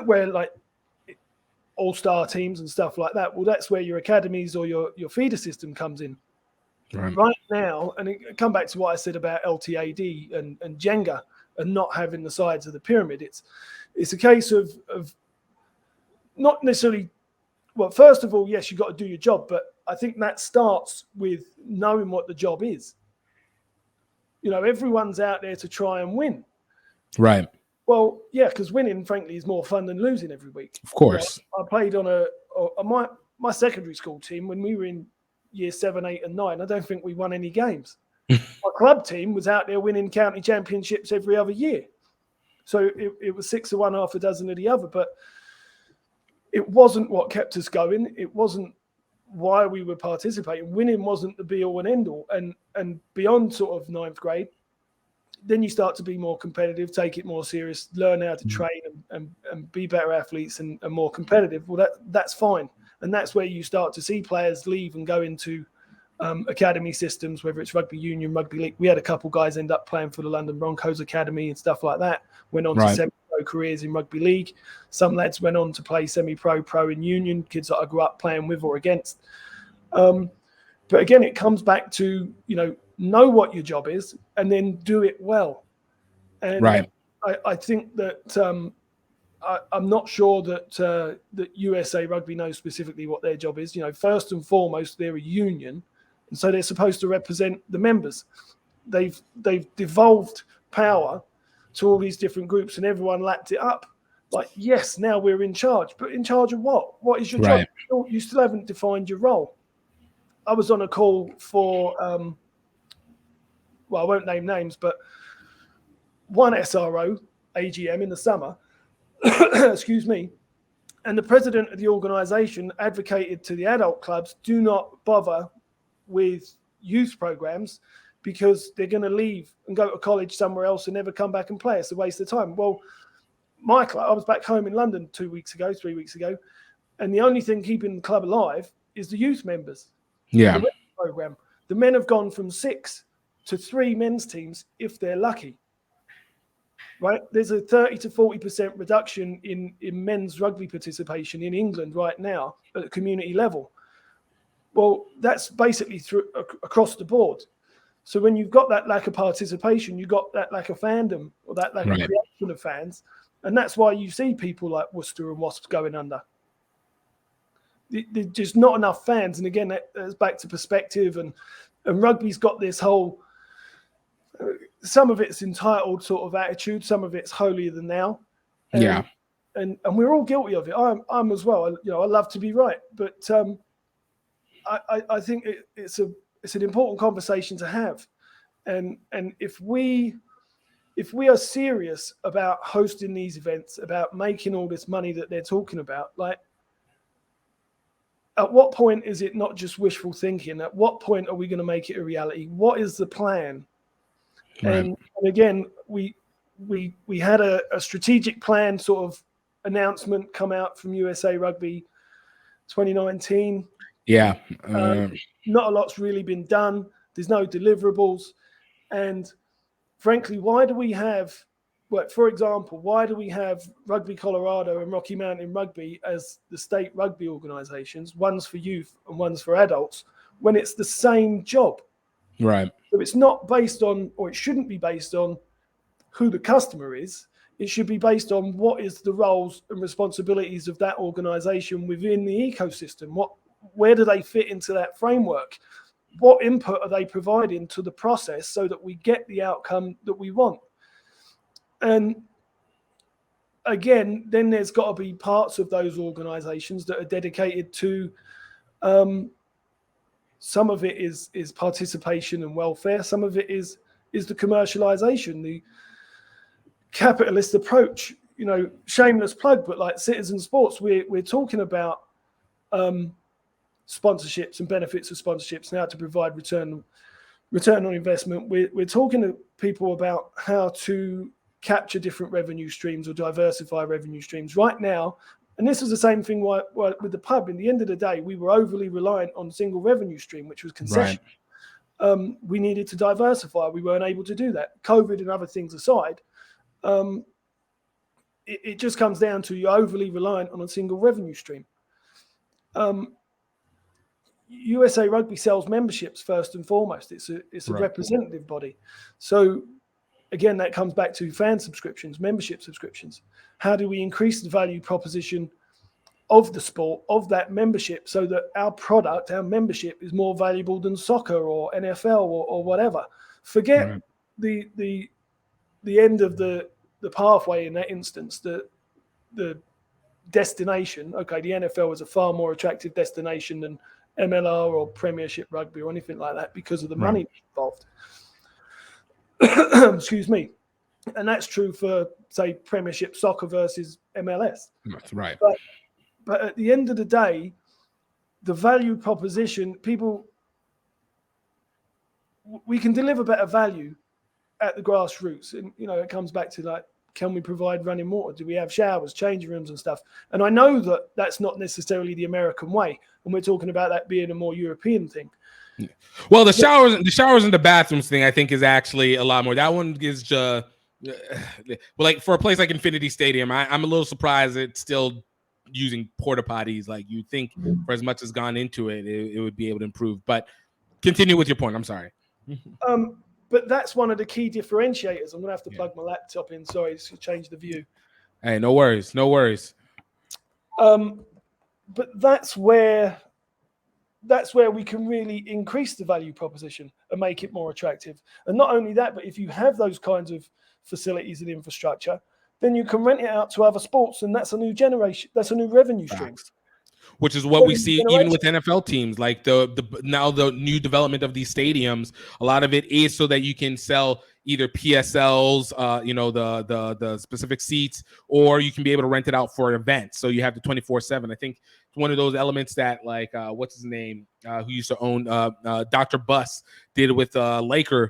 where like all-star teams and stuff like that. Well, that's where your academies or your feeder system comes in. Right now, and come back to what I said about LTAD and Jenga and not having the sides of the pyramid. It's a case of not necessarily, well, first of all, yes, you've got to do your job, but I think that starts with knowing what the job is. Everyone's out there to try and win. Right. Well, yeah, because winning, frankly, is more fun than losing every week. Of course. I played on my secondary school team when we were in year 7, 8, and 9. I don't think we won any games. My club team was out there winning county championships every other year. So it was 6 of one, half a dozen of the other. But it wasn't what kept us going. It wasn't why we were participating. Winning wasn't the be-all and end-all. And beyond sort of 9th grade, then you start to be more competitive, take it more serious, learn how to train and be better athletes and more competitive. Well, that's fine. And that's where you start to see players leave and go into academy systems, whether it's rugby union, rugby league. We had a couple guys end up playing for the London Broncos Academy and stuff like that. Went on to semi-pro careers in rugby league. Some lads went on to play semi-pro, pro in union, kids that I grew up playing with or against. But again, it comes back to, know what your job is and then do it well. And I think that I'm not sure that USA Rugby knows specifically what their job is. First and foremost, they're a union, and so they're supposed to represent the members. They've devolved power to all these different groups, and everyone lapped it up. Like, yes, now we're in charge, but in charge of what? What is your job? You still haven't defined your role. I was on a call for, well, I won't name names, but one SRO AGM in the summer, excuse me, and the president of the organisation advocated to the adult clubs, do not bother with youth programs because they're going to leave and go to college somewhere else and never come back and play. It's a waste of time. Well, my club, I was back home in London 3 weeks ago, and the only thing keeping the club alive is the youth members. Yeah. The program. The men have gone from 6 to 3 men's teams if they're lucky. Right? There's a 30 to 40% reduction in men's rugby participation in England right now at the community level. Well, that's basically across the board. So when you've got that lack of participation, you've got that lack of fandom or that lack of reaction of fans. And that's why you see people like Worcester and Wasps going under. There's just not enough fans. And again, that's back to perspective. And rugby's got this whole, some of it's entitled sort of attitude, some of it's holier than thou. And we're all guilty of it. I'm as well. I love to be right. But I think it's an important conversation to have. And if we are serious about hosting these events, about making all this money that they're talking about, like, at what point is it not just wishful thinking? At what point are we going to make it a reality? What is the plan? And again, we had a strategic plan sort of announcement come out from USA Rugby 2019. Yeah. Not a lot's really been done. There's no deliverables. And frankly, why do we have, for example, why do we have Rugby Colorado and Rocky Mountain Rugby as the state rugby organizations? One's for youth and one's for adults, when it's the same job. Right. So it's not based on, or it shouldn't be based on, who the customer is. It should be based on what is the roles and responsibilities of that organization within the ecosystem. Where do they fit into that framework? What input are they providing to the process so that we get the outcome that we want? And again, then there's got to be parts of those organizations that are dedicated to, some of it is participation and welfare. Some of it is the commercialization, the capitalist approach, shameless plug, but like Citizen Sports, we're talking about sponsorships and benefits of sponsorships and how to provide return on investment. We're talking to people about how to capture different revenue streams or diversify revenue streams. Right now, And this was the same thing with the pub. In the end of the day, we were overly reliant on single revenue stream, which was concession. We needed to diversify. We weren't able to do that. COVID and other things aside, it just comes down to you're overly reliant on a single revenue stream. USA Rugby sells memberships first and foremost. It's a representative body. So again, that comes back to fan subscriptions, membership subscriptions. How do we increase the value proposition of the sport, of that membership, so that our product, our membership, is more valuable than soccer or NFL or whatever? Forget the end of the pathway in that instance, the destination. Okay, the NFL is a far more attractive destination than MLR or Premiership Rugby or anything like that because of the money involved. Excuse me. And that's true for, say, Premiership Soccer versus MLS. That's right. But at the end of the day, the value proposition, we can deliver better value at the grassroots. And, it comes back to like, can we provide running water? Do we have showers, changing rooms and stuff? And I know that that's not necessarily the American way. And we're talking about that being a more European thing. Well, the showers and the bathrooms thing, I think, is actually a lot more. That one is just, like for a place like Infinity Stadium, I'm a little surprised it's still using porta potties. Like you think for as much as gone into it, it would be able to improve. But continue with your point. I'm sorry. But that's one of the key differentiators. I'm going to have to plug my laptop in. Sorry, to change the view. Hey, no worries. No worries. But that's where we can really increase the value proposition and make it more attractive. And not only that, but if you have those kinds of facilities and infrastructure, then you can rent it out to other sports, and that's a new generation. That's a new revenue stream. Which is what we see even with NFL teams, like the new development of these stadiums. A lot of it is so that you can sell either PSLs, the specific seats, or you can be able to rent it out for events. So you have the 24/7. I think it's one of those elements that, like, what's his name, who used to own Dr. Buss did with Lakers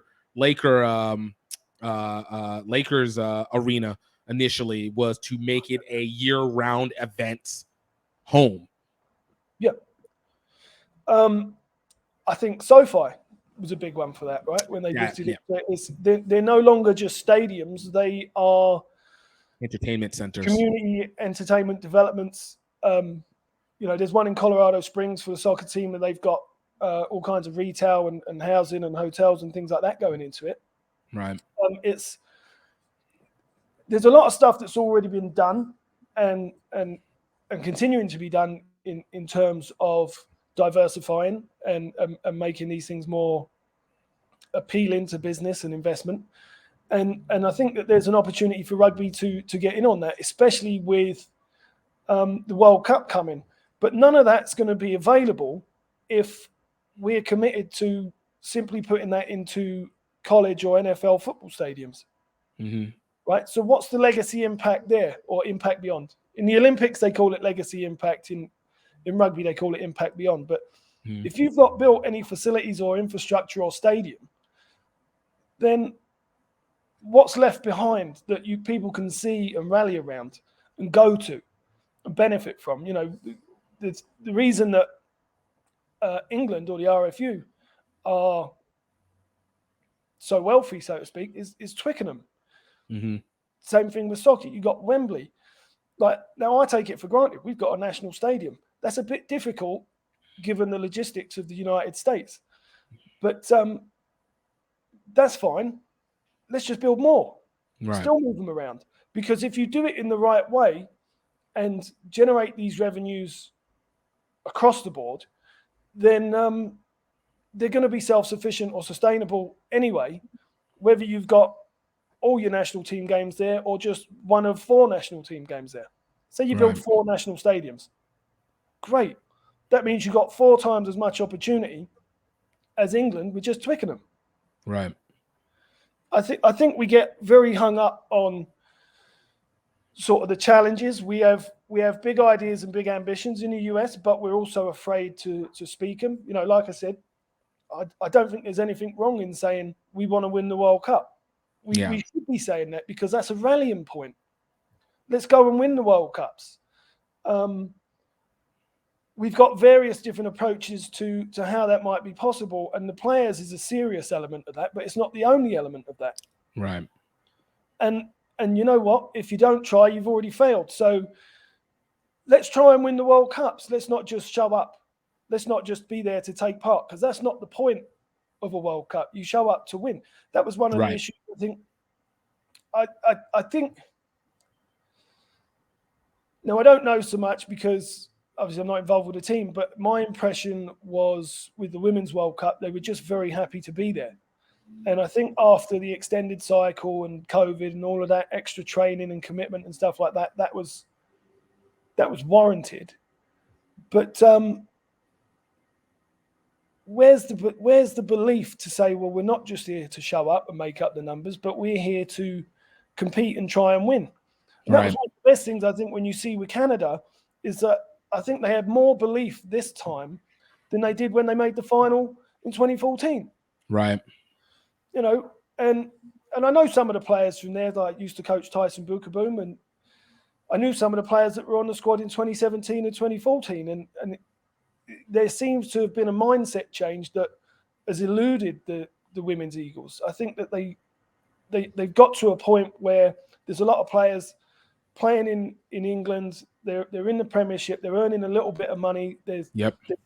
arena initially, was to make it a year-round events home. Yeah. I think SoFi was a big one for that, right? When they visited it. They're no longer just stadiums. They are entertainment centers, community entertainment developments. There's one in Colorado Springs for the soccer team, and they've got all kinds of retail and housing and hotels and things like that going into it. Right. There's a lot of stuff that's already been done and continuing to be done in terms of diversifying and making these things more appealing to business and investment. And I think that there's an opportunity for rugby to get in on that, especially with the World Cup coming. But none of that's going to be available if we're committed to simply putting that into college or NFL football stadiums. Mm-hmm. Right? So what's the legacy impact there, or impact beyond? In the Olympics, they call it legacy impact. In rugby, they call it impact beyond. But if you've not built any facilities or infrastructure or stadium, then what's left behind that people can see and rally around and go to and benefit from? The reason that England or the RFU are so wealthy, so to speak, is Twickenham. Mm-hmm. Same thing with soccer. You got Wembley. Like, now I take it for granted we've got a national stadium. That's a bit difficult given the logistics of the United States. But that's fine. Let's just build more. Right. Still move them around. Because if you do it in the right way and generate these revenues across the board, then they're going to be self-sufficient or sustainable anyway, whether you've got all your national team games there or just one of 4 national team games there. Say you build 4 national stadiums. Great. That means you've got 4 times as much opportunity as England with just Twickenham. Right. I think we get very hung up on sort of the challenges. We have big ideas and big ambitions in the US, but we're also afraid to speak them. Like I said, I don't think there's anything wrong in saying we want to win the World Cup. We should be saying that because that's a rallying point. Let's go and win the World Cups. We've got various different approaches to how that might be possible, and the players is a serious element of that, but it's not the only element of that. Right. And you know what? If you don't try, you've already failed. So let's try and win the World Cups. Let's not just show up. Let's not just be there to take part, because that's not the point of a World Cup. You show up to win. That was one of the issues. I think. Now, I don't know so much because obviously I'm not involved with the team, but my impression was with the Women's World Cup, they were just very happy to be there. And I think after the extended cycle and COVID and all of that extra training and commitment and stuff like that, that was warranted. But where's the belief to say, well, we're not just here to show up and make up the numbers, but we're here to compete and try and win. And that was one of the best things I think when you see with Canada is that I think they had more belief this time than they did when they made the final in 2014. Right. You know, and I know some of the players from there, like used to coach Tyson Bukaboom, and I knew some of the players that were on the squad in 2017 and 2014, and there seems to have been a mindset change that has eluded the Women's Eagles. I think that they've got to a point where there's a lot of players playing in England. They're in the Premiership. They're earning a little bit of money. There's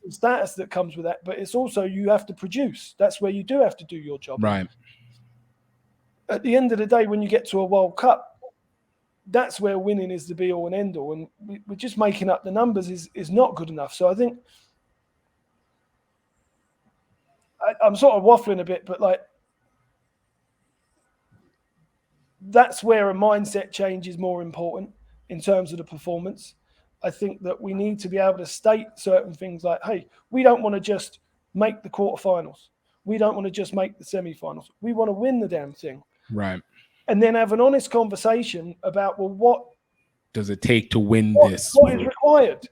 status that comes with that, but it's also you have to produce. That's where you do have to do your job. Right. At the end of the day, when you get to a World Cup, that's where winning is the be all and end all. And we're just making up the numbers is not good enough. So I think I'm sort of waffling a bit, but like that's where a mindset change is more important in terms of the performance. I think that we need to be able to state certain things like, hey, we don't want to just make the quarterfinals. We don't want to just make the semifinals. We want to win the damn thing. Right. And then have an honest conversation about, well, what does it take to win this? What is required?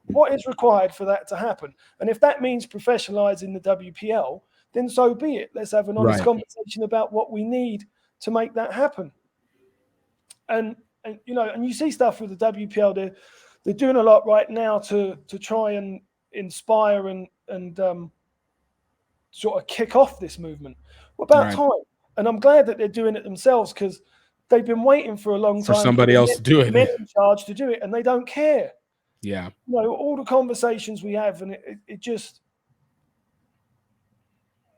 What is required for that to happen? And if that means professionalizing the WPL, then so be it. Let's have an honest conversation about what we need to make that happen. And you know, and you see stuff with the WPL. They're doing a lot right now to try and inspire and sort of kick off this movement. Well, about time. And I'm glad that they're doing it themselves, because they've been waiting for a long time for somebody else to do it. Men in charge to do it, and they don't care. Yeah. You know, all the conversations we have, and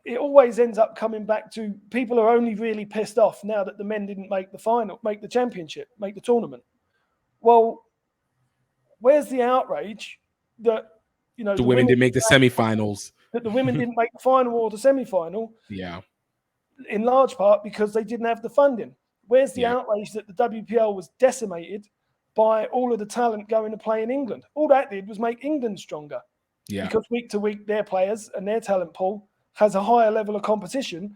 it always ends up coming back to people are only really pissed off now that the men didn't make the final, make the championship, make the tournament. Well, where's the outrage that, you know, the women didn't make the semifinals? That the women didn't make the final or the semifinal? Yeah. In large part because they didn't have the funding. Where's the outrage that the WPL was decimated by all of the talent going to play in England? All that did was make England stronger. Yeah. Because week to week, their players and their talent pool has a higher level of competition,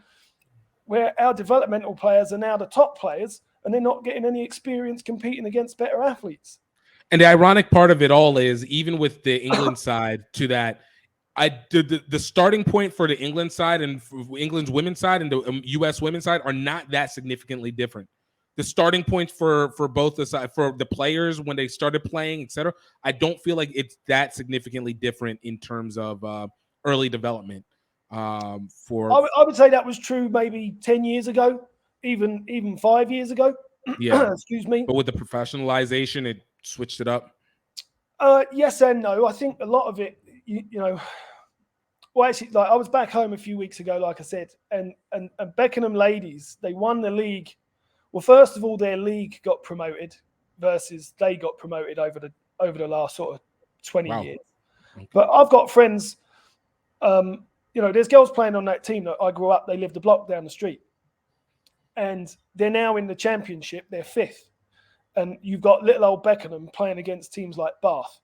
where our developmental players are now the top players and they're not getting any experience competing against better athletes. And the ironic part of it all is, even with the England side to that, the starting point for the England side and England's women's side and the U.S. women's side are not that significantly different. The starting points for both the side, for the players when they started playing, etc., I don't feel like it's that significantly different in terms of early development. I would say that was true maybe 10 years ago, even 5 years ago. Yeah. Excuse me. But with the professionalization, it switched it up. Yes and no. I think a lot of it, you know, well, actually, like I was back home a few weeks ago, like I said, and Beckenham ladies, they won the league. Well, first of all, their league got promoted versus they got promoted over the last sort of 20 years. Okay. But I've got friends, you know, there's girls playing on that team that I grew up, they lived a block down the street. And they're now in the championship, they're 5th. And you've got little old Beckenham playing against teams like Bath.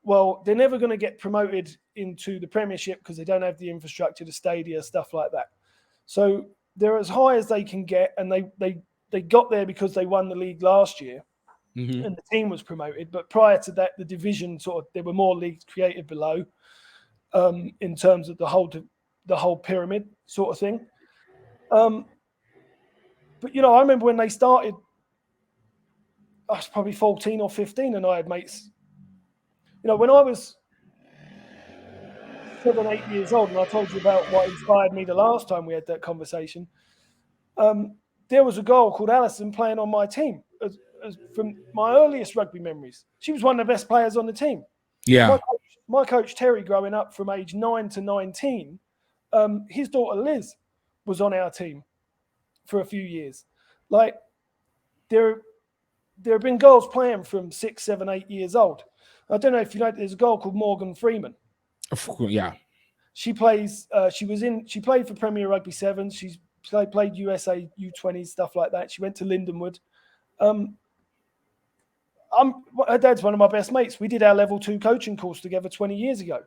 Well, they're never going to get promoted into the Premiership because they don't have the infrastructure, the stadia, stuff like that. So they're as high as they can get, and they got there because they won the league last year, and the team was promoted. But prior to that, the division there were more leagues created below, in terms of the whole pyramid sort of thing. But you know, I remember when they started I was probably 14 or 15, and I had mates. You know, when I was 7, 8 years old, and I told you about what inspired me the last time we had that conversation, there was a girl called Alison playing on my team from my earliest rugby memories. She was one of the best players on the team. Yeah. My coach Terry, growing up from age 9 to 19, his daughter Liz was on our team for a few years. Like, there have been girls playing from 6, 7, 8 years old. I don't know if you know, there's a girl called Morgan Freeman. Yeah. She plays. She played for Premier Rugby Sevens. She's played USA U20s, stuff like that. She went to Lindenwood. Her dad's one of my best mates. We did our level 2 coaching course together 20 years ago.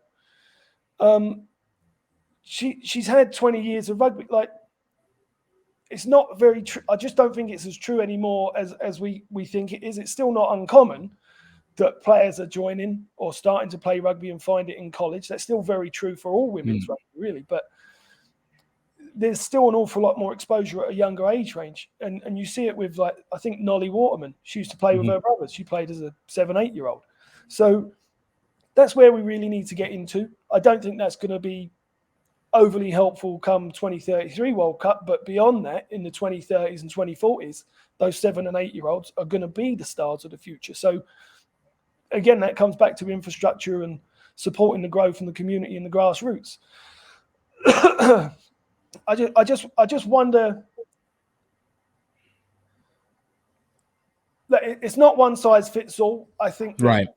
She's had 20 years of rugby. Like, it's not very true. I just don't think it's as true anymore as we think it is. It's still not uncommon that players are joining or starting to play rugby and find it in college. That's still very true for all women's rugby, really. But there's still an awful lot more exposure at a younger age range. And you see it with, like, I think Nolly Waterman. She used to play with her brothers. She played as a 7, 8-year-old. So that's where we really need to get into. I don't think that's going to be overly helpful come 2033 World Cup, but beyond that, in the 2030s and 2040s, those 7 and 8-year-olds are going to be the stars of the future. So again, that comes back to infrastructure and supporting the growth in the community and the grassroots. I just wonder. It's not one size fits all. I think. Right.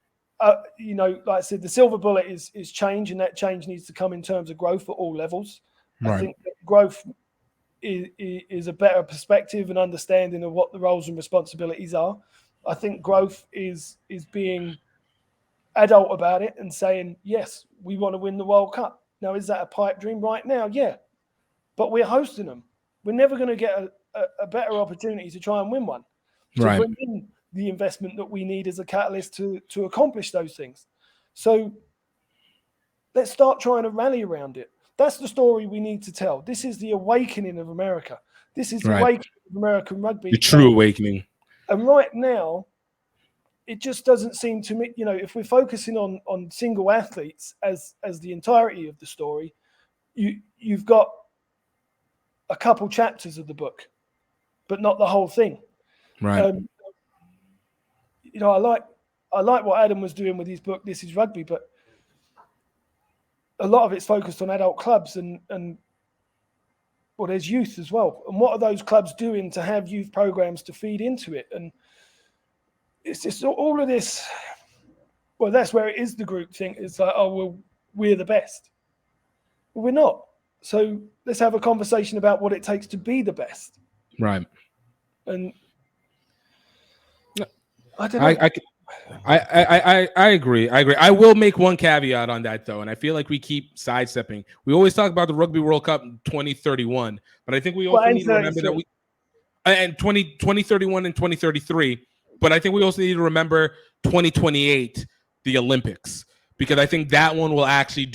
You know, like I said, the silver bullet is change, and that change needs to come in terms of growth at all levels. Right. I think that growth is a better perspective and understanding of what the roles and responsibilities are. I think growth is being adult about it and saying, yes, we want to win the World Cup. Now, is that a pipe dream right now? Yeah. But we're hosting them. We're never going to get a better opportunity to try and win one. To Right. bring in the investment that we need as a catalyst to accomplish those things. So let's start trying to rally around it. That's the story we need to tell. This is the awakening of America. This is the awakening of American rugby. The true awakening. And right now, it just doesn't seem to me, you know, if we're focusing on single athletes as the entirety of the story, you've got a couple chapters of the book, but not the whole thing. Right. You know, I like what Adam was doing with his book, This is Rugby, but a lot of it's focused on adult clubs and well, there's youth as well. And what are those clubs doing to have youth programs to feed into it? And it's just all of this. Well, that's where it is the group thing. It's like, oh, well, we're the best. Well, we're not. So let's have a conversation about what it takes to be the best. Right. And I don't know. I agree. I will make one caveat on that, though, and I feel like we keep sidestepping. We always talk about the Rugby World Cup in 2031, but I think we also need to remember that and 2031 and 2033. But I think we also need to remember 2028, the Olympics, because I think that one will actually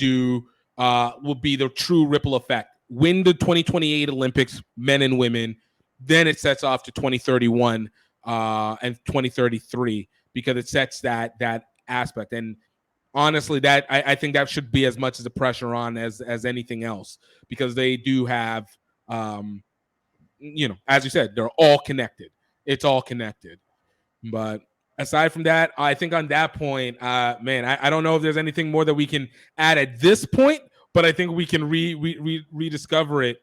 will be the true ripple effect. Win the 2028 Olympics, men and women, then it sets off to 2031 and 2033 because it sets that aspect. And honestly, that I think that should be as much as the pressure on as anything else, because they do have, you know, as you said, they're all connected. It's all connected. But aside from that, I think on that point, man, I don't know if there's anything more that we can add at this point, but I think we can rediscover it.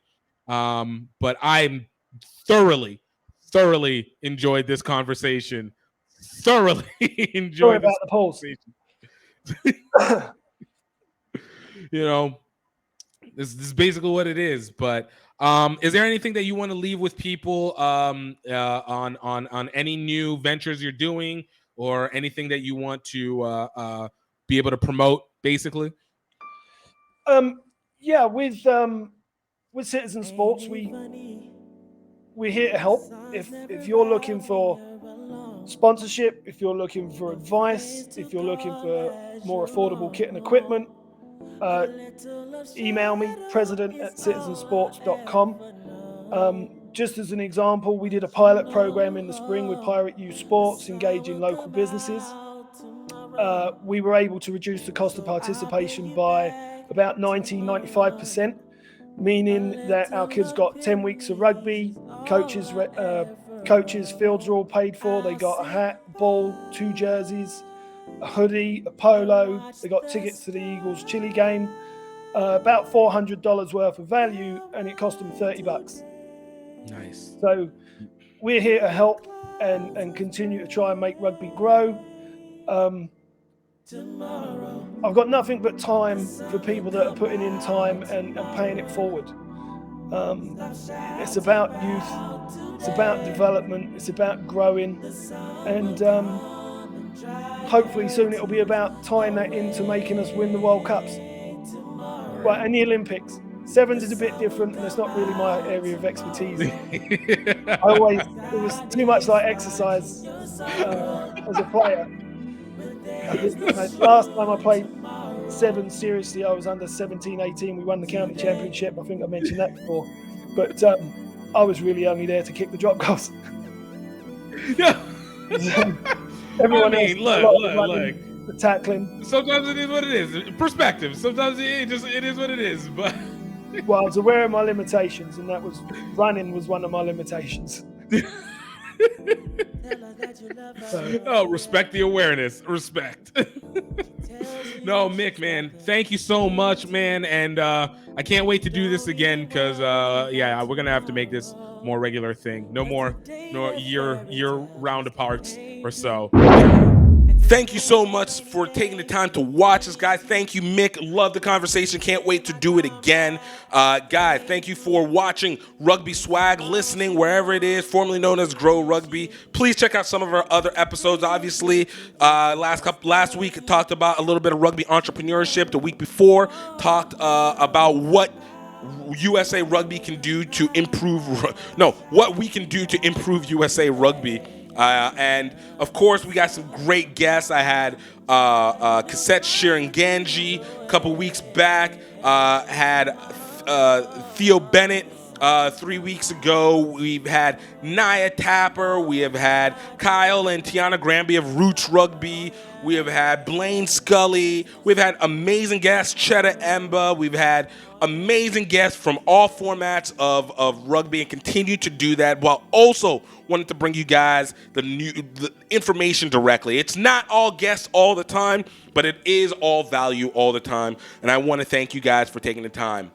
But I'm thoroughly enjoyed this conversation. Thoroughly enjoyed about the polls. You know, this is basically what it is. But is there anything that you want to leave with people on any new ventures you're doing, or anything that you want to be able to promote, basically? Yeah, with Citizen Sports, we're here to help. If you're looking for sponsorship, if you're looking for advice, if you're looking for more affordable kit and equipment, email me, president@citizensports.com. just as an example, we did a pilot program in the spring with Pirate Youth Sports, engaging local businesses. We were able to reduce the cost of participation by about 95%, meaning that our kids got 10 weeks of rugby, coaches, fields are all paid for. They got a hat, ball, 2 jerseys, a hoodie, a polo. They got tickets to the Eagles Chile game, about $400 worth of value, and it cost them $30. Nice. So we're here to help and continue to try and make rugby grow. I've got nothing but time for people that are putting in time and paying it forward. It's about youth, it's about development, it's about growing, and hopefully soon it'll be about tying that into making us win the World Cups. Right, and the Olympics. Sevens is a bit different, and it's not really my area of expertise. It was too much like exercise as a player. Last time I played sevens seriously, I was under 17, 18. We won the county championship. I think I mentioned that before. But I was really only there to kick the drop goals. Everyone else, look. The tackling. Sometimes it is what it is. Perspective. Sometimes it is what it is. But well, I was aware of my limitations, and that was running was one of my limitations. Oh, respect the awareness. Respect. No, Mick, man, thank you so much, man. And I can't wait to do this again because, we're going to have to make this more regular thing. No more year-round aparts or so. Thank you so much for taking the time to watch us, guys. Thank you, Mick. Love the conversation. Can't wait to do it again. Guys, thank you for watching Rugby Swag, listening wherever it is, formerly known as Grow Rugby. Please check out some of our other episodes. Obviously, last week, I talked about a little bit of rugby entrepreneurship. The week before, talked about what USA Rugby can do to what we can do to improve USA Rugby. And of course, we got some great guests. I had Cassette Sharon Ganji a couple weeks back. Had Theo Bennett 3 weeks ago. We've had Naya Tapper. We have had Kyle and Tiana Granby of Roots Rugby. We have had Blaine Scully. We've had amazing guests, Chetta Emba. We've had amazing guests from all formats of rugby and continue to do that while also wanting to bring you guys the information directly. It's not all guests all the time, but it is all value all the time. And I want to thank you guys for taking the time.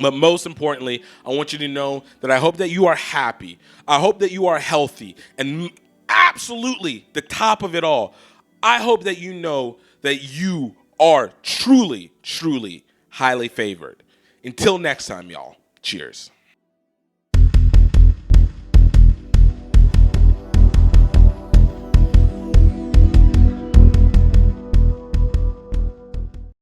But most importantly, I want you to know that I hope that you are happy. I hope that you are healthy. And absolutely, the top of it all, I hope that you know that you are truly, truly highly favored. Until next time, y'all. Cheers.